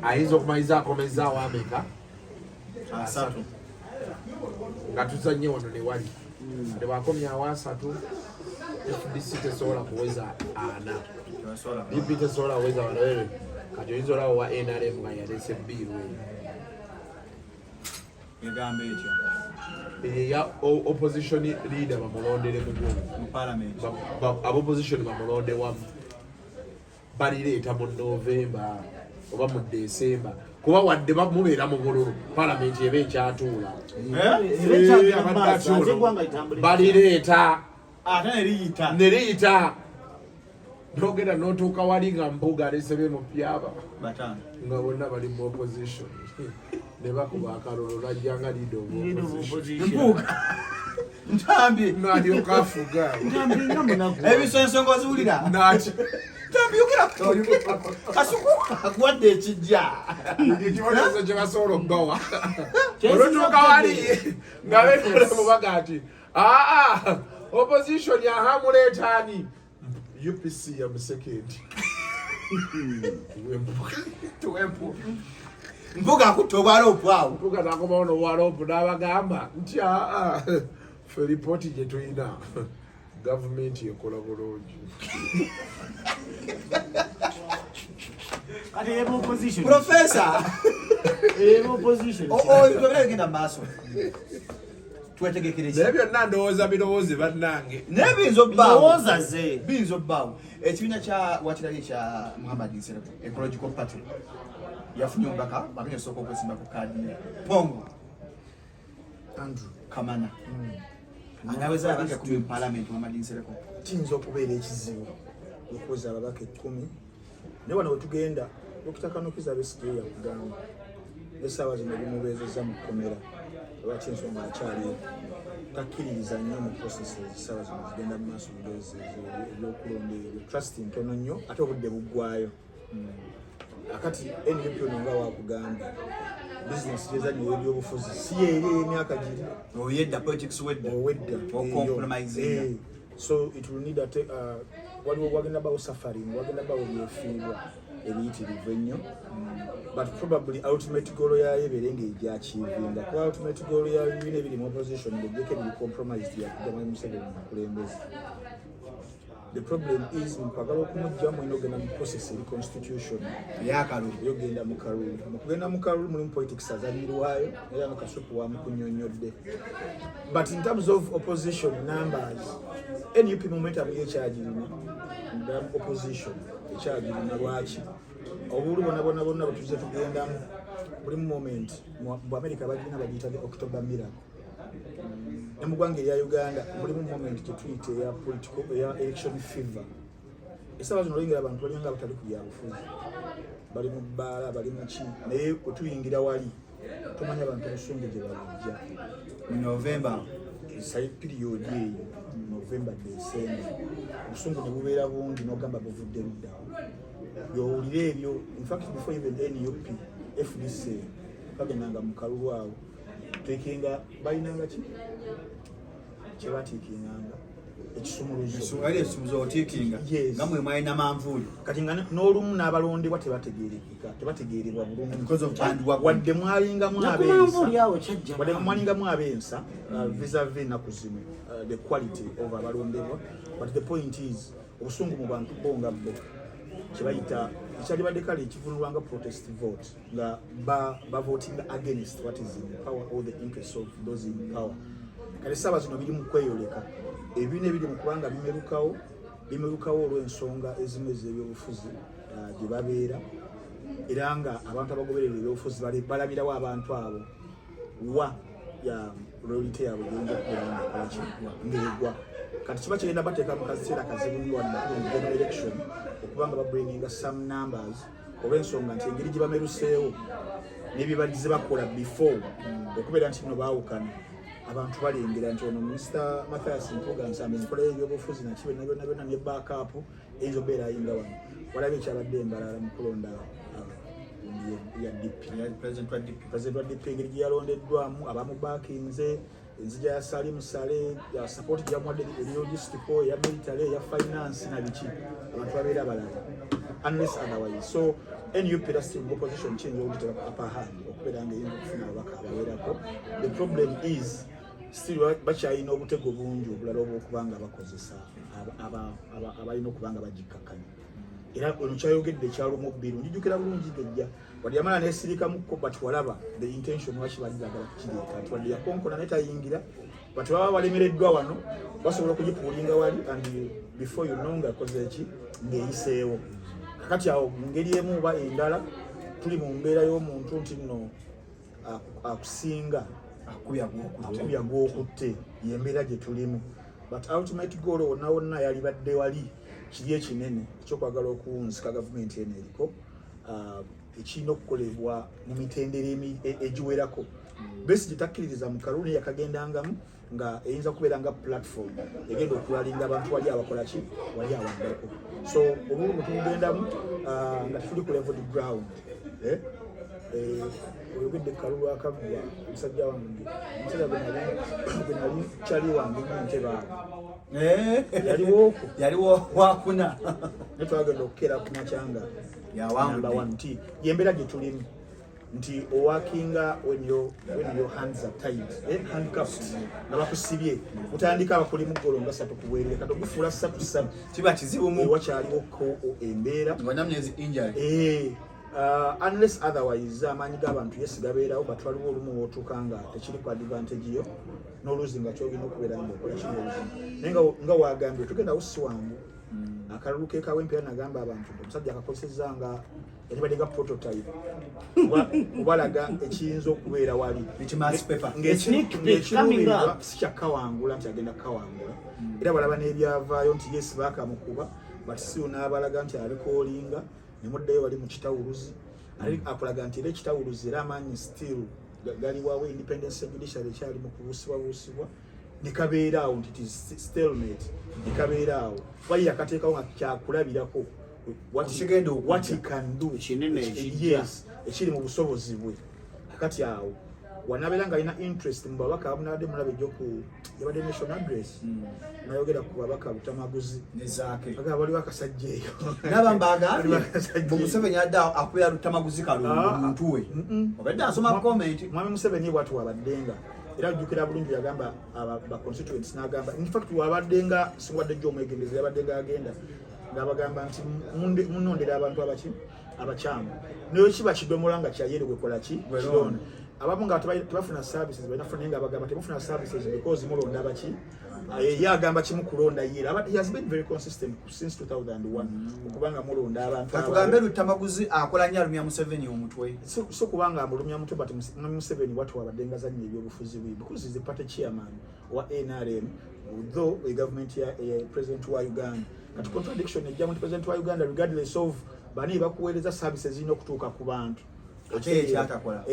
ayinza okumaliriza akomezaawo ameka 3 nga tuzanye wano ne wali ate bwakomyawo 3 FDC tesobola kuweza 4 DP tesobola kuweza balawere kati oyinza olawo wa NRM nga yalese bbiiru egambo ekyo ya opposition leader bamulondere mu parliament opposition bamulonde wamu balireeta mu November oba mu December kuba wadde bamubeera mu bululu parliament eba ekyatuula balireeta ne liyita nogenda n'otuuka wali nga mbuga alesebe mu pyaba nga bonna bali mu opposition ne bakuba akalolo lajja nga leader of opposition Ntambi n'alyoka afuga ebisonsongo ziwulira naki Ntambi yogera Kasuku akuwadde ekijja ekibonerezo kye basobola okubawa olwotuuka wali nga beetole mubaga ati opposition yahamuleetaani UPC ya musekendi mpuga akutta obwaloopu awo mpuga nakomawo n'obwaloopu n'abagamba nti fe lipooti gye tulina gavumenti ekola bulungi Professor genda maaso naye byonna ndowooza birowooze bannange nebiyinza obbaawo ekibiina kya watirali ekya Muhammad Nsereko Ecological Party yafunye omubaka bagenda osooka okwesimba ku kaadi Pongo Andrew Kamana anaweza abanga kumi mu parliament Muhammad Nsereko kiyinza okubeera ekizibu okuweza ababaka 10 naye wano wetugenda Dr. Kanokiza Besigye yakugamba essaawa zino bimubeezezza mu kkomera lwaki ensonga akyali takkiririza nnyo mu processes essaawa zino zigenda mu maaso ebyokulonda ebyo trust ntono nnyo ate obudde buggwayo akati NUP ono nga wakugamba business gyezanyiwa ebyobufuzi si eri emyaka giri oyedda politics wedda so it will need waliwo wagenda bawo suffering wagenda bawo byefiibwa ebiyitirivu ennyo but probably ultimate goal yayo ebeere ng'egyakiivinga kuba ultimate goal yayo ebibiina ebiri mu opposition ng'ejjeko ebiri compromised yakugamba Museveni mu kulembeza. The problem is mpagala okumujja mwino genda mu process eri constitution yakalulu yogenda mu kalulu mukugenda mu kalulu mulimu politics azanyirwayo era no Kasuku wa mukunyonyodde but in terms of opposition numbers NUP momentum yekyagirina opposition ekyagirina lwaki obulu bonna batuze tugendamu buli moment mu America bagina bagiyita October miracle mu ggwanga erya Uganda mulimu moment gyetuyita eya political eya election fever essaawa zino olengera abantu balina nga batali ku byabufuzi bali mu bbaala bali mu ki naye otuyingira wali tumanya abantu obusungu gye babujja mu November period eyo November December obusungu ne bubeera bungi n'ogamba buvudde luddawo byowulire ebyo in fact before even NUP FDC bagendanga mu kalulu awo tekinga balinanga ki kyebatikinganga ekisumuluzo otikinga namwe mwalina manvuuli kati nga n'olumu n'abalondebwa tebategeerebwa bulungi wadde mwalingamu abensa vis-a-vis ennaku zino the quality of abalondebwa but the point is obusungu mu bantu bonga bo kyebayita ekyali badde kale ekivunulwanga protest vote nga bavoting against what is in power or the interests of those in power. Kale essaawa zino biri mu kweyoleka ebibiina ebiri mu kubanga bimerukawo olw'ensonga ezimu ez'ebyobufuzi gye babeera era nga abantu abagoberera ebyobufuzi balabirawo abantu abo wa ya loyalty yaabwe geyinza okubeera ng'egwa kati kiba kigenda bateeka mu kaseera kazibu nnyo wano mu election okubanga babringinga some numbers olw'ensonga nti engeri gye bameruseewo n'ebibaddize bakola before okubeera nti bino baawukana abantu balengera nti ono Mr. Mathias Mpuga nsamba enkola y'ebyobufuzi nakibe byonna ne backup eyinza obeera ayinga wano walabye ekyabadde embalala mu kulonda ya DP president wa DP engeri gye yalondeddwamu abamu baakinze enzija ya Salim Saleh ya support ya model ya logistical ya military ya finance na bichi abantu babera balala unless otherwise. So NUP that's in opposition change all the upper hand okubera nga yingo kufuna abaka abawerako. The problem is still bakyayina obutego bungi obulala obwokubanga bakozesa abalina okubanga bagikkakkanya. Era ono kyayogedde ekyaluma obbiru njijukira bulungi gejja wadde yamala nesirika mukko but walaba the intention lwaki baligagala kukireeta nti wadde yakonkona naye tayingira but baba balemereddwa wano basobola okugipuulinga wali and before you know ng'akoze eki ng'eyiseewo. Kakati awo mu ngeri emu oba endala tuli mu mbeera y'omuntu nti nno akusinga akubya gw'okutte y'embeera gye tulimu but ultimate goal wonna wonna yalibadde wali kiri ekinene ekyokwagala okuwunzika gavumenti eno eriko ekirina okukolebwa mu mitendera egiwerako. Besigye takkiririza mu kalulu yakagendangamu nga eyinza kubeera nga platform egenda okulalinga abantu wali abakola ki wali awandako. So obulu bwetugendamu nga tuli ku level ground oyogedde kalulu akaggwa omusajja wange omusajja gwe nali kyali wange ntebaawo yaliwo wakuna naye twagenda okukeera kumakyanga number one nti yembeera gye tulimu nti owakinga when your hands are tied handcuffed nga bakusibye utandika abakuli mu ggolo nga 3 kuweerera kati ogufuula 3 kiba kizibu mu wakyaliwo embeera unless otherwise amaanyi g'abantu yes gabeerawo but waliwo olumu wootuuka nga tekiri ku advantage yo n'oluuzi nga kyogina okubeera nga okola kino naye nga wagambye tugenda wusi wangu akalulu kekawempeera nagamba abantu omusajja akakozesezza nga yalibadde nga prototype obalaga ekiyinza okubeera wali ng'ekiruubirirwa sikyakawangula nti agenda kukawangula era balaba n'ebyavaayo nti yes baakamukuba but si n'abalaga nti alikoolinga nemuddayo wali mu kitawuluzi akulaga nti era ekitawuluzi era amaanyi still galiwawo independence judiciary ekyali mu kubuusibwabuusibwa nekabeeraawo nti stalemate nekabeeraawo wali yakateekawo nga kyakulabirako what he can do yes ekiri mu busobozi bwe kakati awo wanabeera nga alina interest mu babaka abunabadde mulabe gyoku yabadde national address nayogera ku babaka butamaguzi aga waliwo akasajja eyo nabambaga Museveni adda akwera lutamaguzi kalu omuntu we obadde asoma comment mwami Museveni bwatu wabaddenga era ajjukira bulungi yagamba ba constituents n'agamba in fact wabaddenga siwadde gyo omwegendezi yabaddenga agenda ng'abagamba nti munondera abantu abakyamu naye kiba kidomola nga kyayeerwe kola ki kirona abamu nga tebafuna services banafuna nga abagamba tebafuna services because mulonda abaki ye agamba kimu kulonda yeera he has been very consistent since 2001 okubanga mulonda abantu katugambe lutamaguzi akola nnyo alumya Museveni omutwe so kubanga amulumya mutwe but Museveni watu wabaddenga zannyo ebyobufuzi bwe because he's the party chairman wa NRM although the government ya president wa Uganda kati contradiction ejja mu president wa Uganda regardless of bani bakuweereza services zino okutuuka ku bantu ekyatakola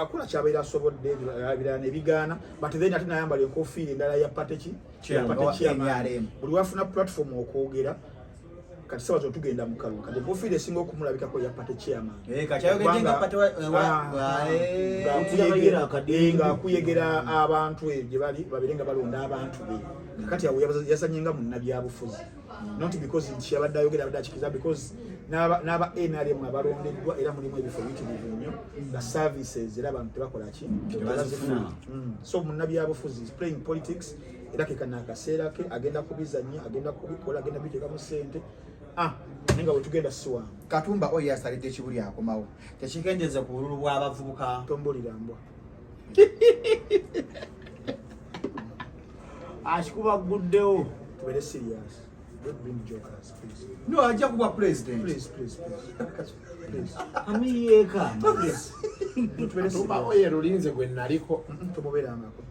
akola kyabeera asobodde birala ne bigaana but then ate nayambala enkofiira endala ya party chairman buli wafuna platform okwogera kati sawa zotugenda mu kalulu kati enkofiira esinga okumulabikako ya party chairman ng'akuyegera abantu gye bali babere nga balonda abantu be kati awo yazanyenga mu nnabyabufuzi not because nti yabadde ayogera abadde akikiriza because n'aba NRM abalondeddwa era mulimu ebifo biyitirivu nnyo nga services era abantu tebakola ki tebazifuna so munnabyabufuzi is playing politics era kekana akaseera ke agenda kubizanya agenda kubikola agenda biteekamu ssente naye nga bwetugenda siwa Katumba oyo yasalidde ekibuli akomawo tekikendeze ku bululu bw'abavubuka tombolira mbwa akikubaguddewo tubere serious. Don't bring jokers, please. No, I just want president. Please. Amiyeka. Please. Tuba oye rulinze gwe naliko. Tumubera amako.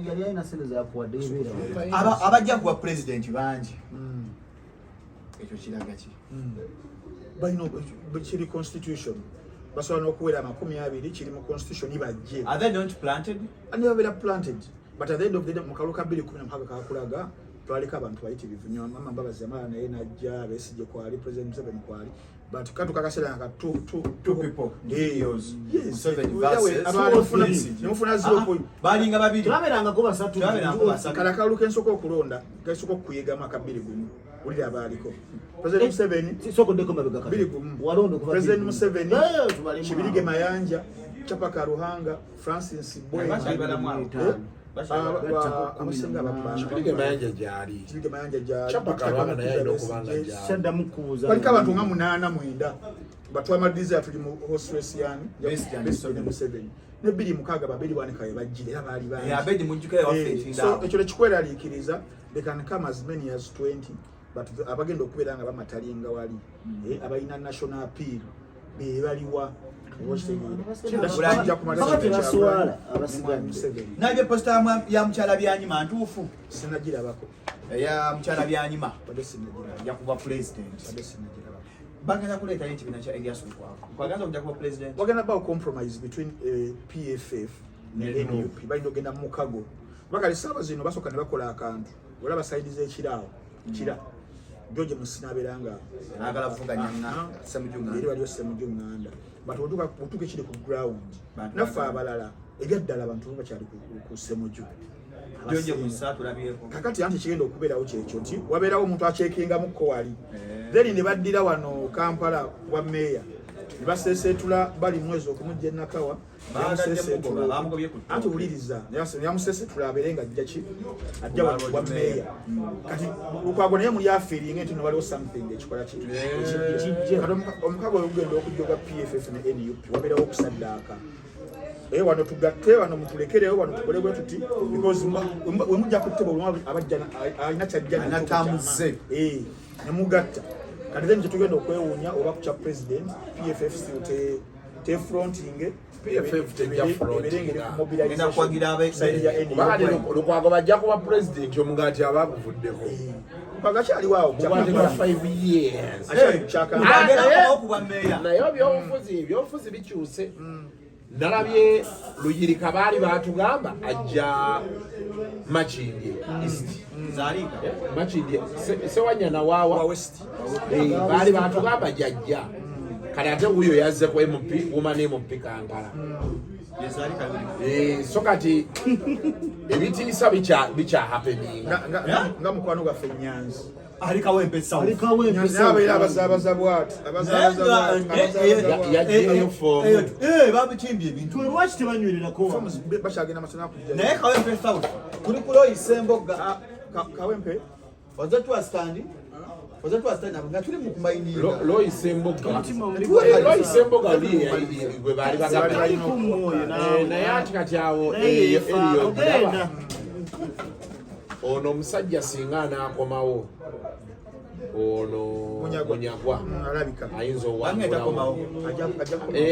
Yali ayina sente zakuwadde ebeera. Abajja kuba president bangi. Ekyo kiraga ki? Balina kiri constitution. Basobola n'okuwera 20 kiri mu constitution ibajje. Are they not planted? And they are planted. But at the end of the day, mukaluka 2016 kakulaga twaleka abantu bayitirivu nnyo mama mbabazi amala naye najja besije kwali president Museveni kwali but katu kakasera nga two people years Museveni versus nemufuna 0 balinga babiri tulaberanga ko basatu kala kaluka ensoko okulonda gasoko kuyegamu akabiri gumu ulira abaliko president Museveni soko ndeko mabega kabiri gumu walondo kuva president Museveni Kibirige Mayanja Chapaka Ruhanga Francis Boy Kibirige Mayanja jali Chapaka Ruhanga naye ndokubanga jali shanda mukuza baliko abantu nga 8 batwa amadiza atuli mu horse race yani Museveni ne bili mukaga babiri wanekaye bajjire abali bali ya bedi mujukire waffe so ekyo lekikwera alikiriza they can come as many as 20 but abagenda okubeera nga bamatalinga wali abalina national appeal bebaliwa naje posta ya mchala byanyima ntuufu sinagirabako ya mchala byanyima bade sinagira ya kuba president bade sinagira bagenda kuleta ekibina kya Elias Lukwago kwaganda kujja kuba president wagenda ba compromise between PFF ne NUP balina ogenda mu mukago bakali saba zino basoka ne bakola akantu olaba saidize ekirawo kira George Musinaberanga agala kuvuganya nga Semujunga eri waliyo Semujunganda but otuke kiri ku ground nafa abalala egaddala abantu bakyali ku Semuju George Musatu labyeko kakati anti kigenda okubeerawo kyekyo nti wabeerawo omuntu achekinga mu kowali then ne baddira wano Kampala wa meya basesetula bali mwezi okumujja Nakawa anti uliriza yamusesetula abeerenga ajjaki ajja wa meya kati Lukwago naye muli afiringa nti waliwo something ekikola omukago ogenda okujjoga PFF ne NUP wabeerawo okusaddaaka wano tugatte wano mutulekerewo wano tukole bwe tuti because we mujja kutteba abajja alina kyajja natamuze nemugatta kati then tugenda okwewuunya oba ku kya president PFF still te fronting PFF tejja fronting ena kwagira abe Lukwago bajja kuba president omugati abakuvuddeko bagakyaliwo awo kwa 5 years naye ebyobufuzi bikyuse nalabye Luyirika baali batugamba ajja Makindye East Makindye Sewanyana wawa West baali batugamba jajja kale ate wuyo yazze ku MP woman MP Kampala so kati ebitiisa bicha happening nga mukwano gaffe Nyanzi alikawo empesa abaira abazabaza bwati yajeyo for babichimbye ebintu lwaki tebanywererako bakyagenda masana kujja naye kawo empesa kuli kulo isemboga kawempe ozatwa stand nga tuli mu kumayinira loyisemboga gwe baali bagamba naye ati kati awo eriyo ono omusajja singa anaakomawo ono Munyagwa ayinza owaulawo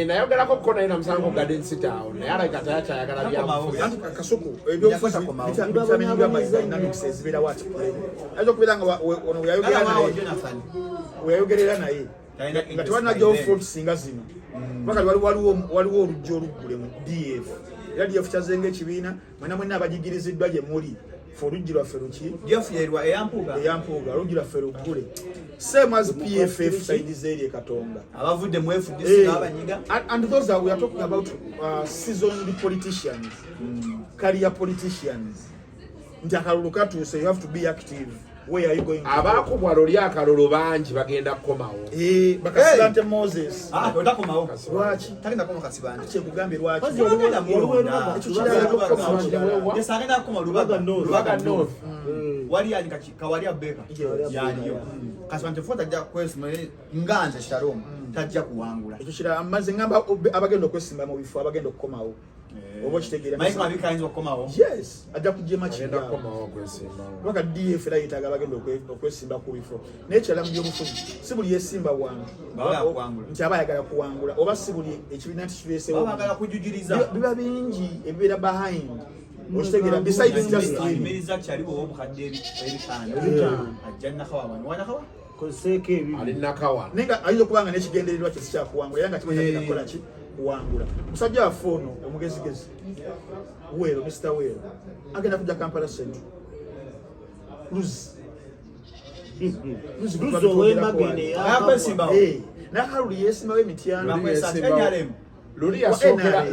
nayogerako ko naye namusango Garden City awo naye alabika tayakyayagala byamufuzi Kasuku dynamics ezibeera wati ayinza okubeera nga ono weyayogerera naye nga tebalinajawo front singa zino bakali waliwo olujja oluggule mu DF era DF kyazenga ekibiina mwena abagigiriziddwa gye muli oluggi lwaffe luki eyampuuga oluggi lwaffe luggule same as PFF sides eri Katonga abavudde mu FDC n'abanyiga and those are we are talking about seasoned politicians career politicians nti akalulu katuuse you have to be active. Where are you going? Abakubwa loli akalulu bangi bagenda kukomawo. Bakasibante Moses. Otakomawo. Lwaki? Tagenda koma kasibante. Kye kugambye lwaki? Bagenda mulonda. Ekyo kirala Yesagenda koma Lubaga North. Wali ali kawali abeka. Yaliyo. Kasibante fota ajja kwesima nganze Shalom. Tajja kuwangula. Ekyo kirala amaze ngamba abagenda okwesimba mu bifo abagenda okukomawo. Obo kitegeera Michael abikayinza okukomawo. Yes, ajja kujema agenda kukomawo okwesimba. Waka DF era yitaga bagenda okwesimba ku bifo. N'ekyala mu byobufuzi si buli yesimba wangu. Nti abayagala kuwangula oba si buli ekibiina kibeesewo. Abagala kujujiriza. Biba bingi ebibeera behind. Okitegeera besides just imiriza kyaliwo obukadde ebitano. Ajja nakawa abantu. Wanakawa? Koseke ebibi. Ali nakawa. Nenga ayinza okubanga n'ekigendererwa kye sikyakuwangula era nga kiba kukola ki kuwangula. Musajja waffe ono omugezigezi Wero, Mr. Wero agenda kujja Kampala Central Luz wembagene akwesimbawo nakaluli yesimbawo emityano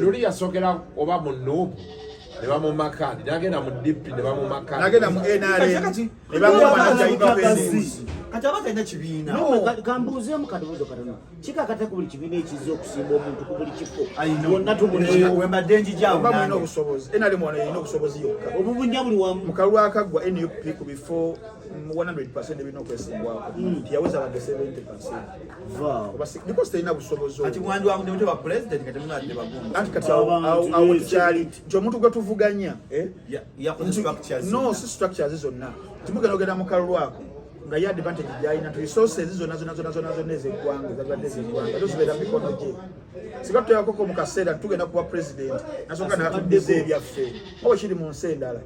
luli yasokera oba mu nuupu ne bamumakani nagenda mu dipi ne bamumakani nagenda mu NRM ne bamumanajaibapesi kati abatalina kibiina kambuuzeemu kadobozo katono kikakata ku buli kibiina ekiza okusimba omuntu ku buli kifo yonna wembadde njijaawo mulina obusobozi NRM wano erina obusobozi yokka obubunya buli wamu mu kalulu akaggwa NUP ku bifo 100% ebirina okwesimbwako tiyaweza badde 70% because terina busobozi kati mwandi wamu nemute ba president kati munadde bagomba anti kati awo tukyali nti omuntu gwe tuvuganya no si structures zonna timugenda ogenda mu kalulu ako nga ye advantage gyalina nti resources zonna ezeggwanga ezabadde ezeggwanga tozibeera mu mikono gye singa tuteyakoko mu kaseera tugenda kuba president nasooka natuddiza ebyaffe oba kiri mu nsi endala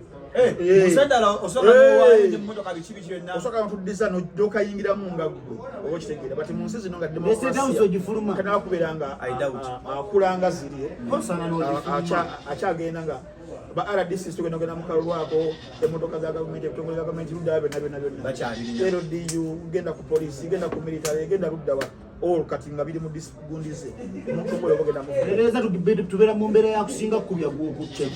osooka natuddiza nokayingiramu nga gwe oba okitegeera bati mu nsi zino nga demokrasiakanaakubeera nga akulanga ziri akyagenda nga ba RDC tugenda ogenda mu kalulu ako emmotoka za gavumenti ebitongole bya gavumenti ludda byonna LDU genda ku polisi genda ku military genda luddawa all kati nga biri mu disgundize omuntu omwe ogenda mu ereza tubeera mu mbeera ya kusinga kubya gukutya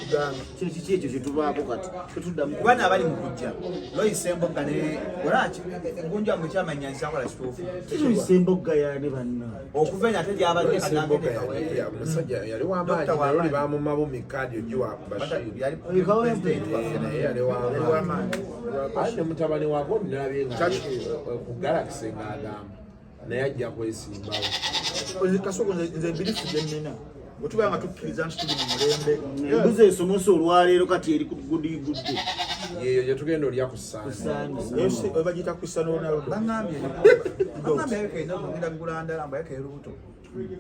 kiki ekyo kyetubaako kati tetuddamu kubana abali mu kujja loyisemboga ne olaki engunja mu kyamanyanisa akola kituufu loyisemboga yane banna okuva eno ate gyabadde musajja yali wamaanyi naloli bamumabo mikadi ogiwa Bashir yali wamaanyi ate mutabani wako nalabye nga ku Galaxy ng'agamba naye ajja kwesimbawo kasoko nze birifu gyenina bwetubeera nga tukkiriza nti tuli mu mulembe embuzi esomesa olwaleero kati eri kugudigudde yeyo gyetugenda olya ku ssaani bagiyita ku ssano Ronaldo bagambye yakaina kugenda kugula ndala mbu yakaira olubuto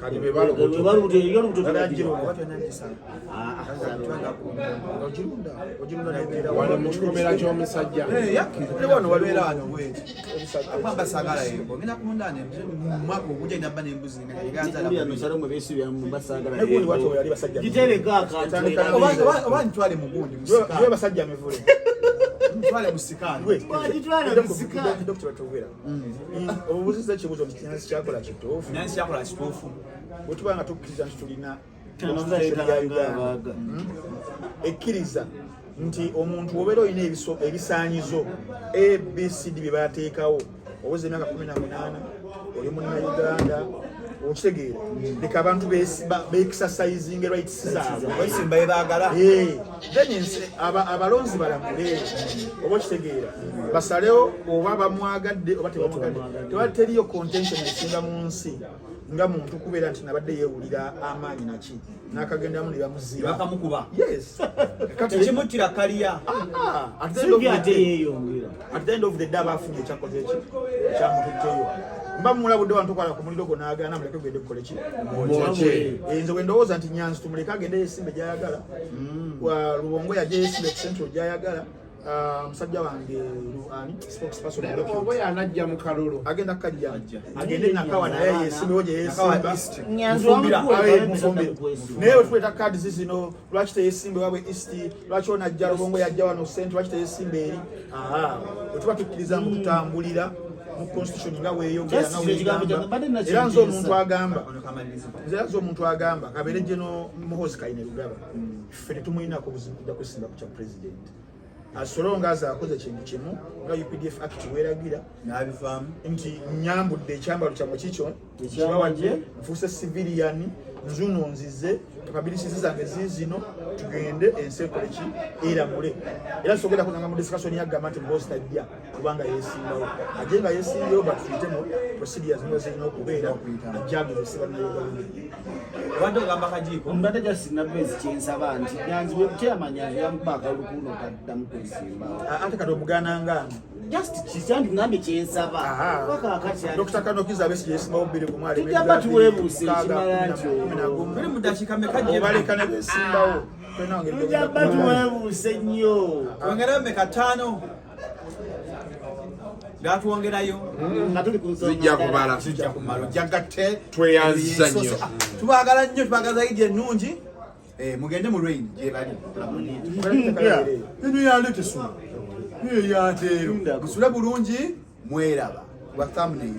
kati bebalubuto wano mu kikomera ky'omusajja wano waliwo wano bweti akwamba sagala yembo ngenda kumundane mwaka ogujja ndabba n'embuzi negundi watu yali basajja oba ntwale mugundi musikani basajja mivule ntwale musikani dokita batubera obuzisa kibuzo nti kinansi kyakola kituufu bwetuba nga tukkiriza nti tulina ekkiriza nti omuntu obeera olina ebisaanyizo ABCD bye bateekawo oweza emyaka 18 oli munnauganda okitegeera leka abantu beexercising rights zaabwe bebaagala then abalonzi balamule oba okitegeera basalewo oba bamwagadde oba tebamwagadde tebateriyo contention esinga mu nsi nga muntu kubeera nti nabadde yeewulira amaanyi naki n'akagendamu ne bamuziba bakamukuba tekimutira kalya at the end of the day abafunye ekyakoze eki ekyamututteyo mba mulabudde wantu kwala ku muliro gwo n'agaana muleke gwende kukola ki nze bwe ndowooza nti Nyanzi tumuleke agende yesimbe gyayagala Lubongo yajja yesimbe ku Central gyayagala musajja wange spokesperson oba yanajja mu kalulu agenda kajja agende nakawa naye yesimbewo gye yesimba naye wetuleta kadi zizino lwaki teyesimbe wabwe east lwaki onajja Lubongo yajja wano Central lwaki teyesimbe eri wetuba tukkiriza mu kutambulira mu constitution nga weeyongera era nze omuntu agamba kabeere General Muhoozi Kainerugaba ffe tetumuyinako buzibu kujja kwesimba ku kya president asolonga azakoze kintu kimu nga UPDF Act weragira n'abivaamu nti nyambudde ekyambalo kyamwe kikyo ekibawadde nfuuse civilian nzunonzize capabilities zange zizino tugende ensi ekole ki eramule era sogenda kuzanga mu discussion yagamba nti boss tajja kubanga yesimbawo ajje nga yesimbawo batuyitemu procedures zino zirina okubeera ajjagezesebwa ne Uganda wanda ogamba kajiiko ombadde jasina bezi kyensaba nti Nyanzi bwe kutyamanya yamubaaka olukuuno kaddamu kwesimbawo ate kati omuganangana just kisandi ngambe kyensaba wakakati Dr. Kanokiza besi yesimbawo bbiri ku mwali tujjaba tuweebuuse ekimala ntyo biri mu dakiika mekajje balekane besimbawo tujjaba tuweebuuse nnyo ongerayo meka 5 gatwongerayo zijja kumala jagatte tweyanza nnyo tubagala nnyo tubagaza ije ennungi mugende mu rain gye bali eno yalete suma Musule bulungi mweraba. Wa thumbnail.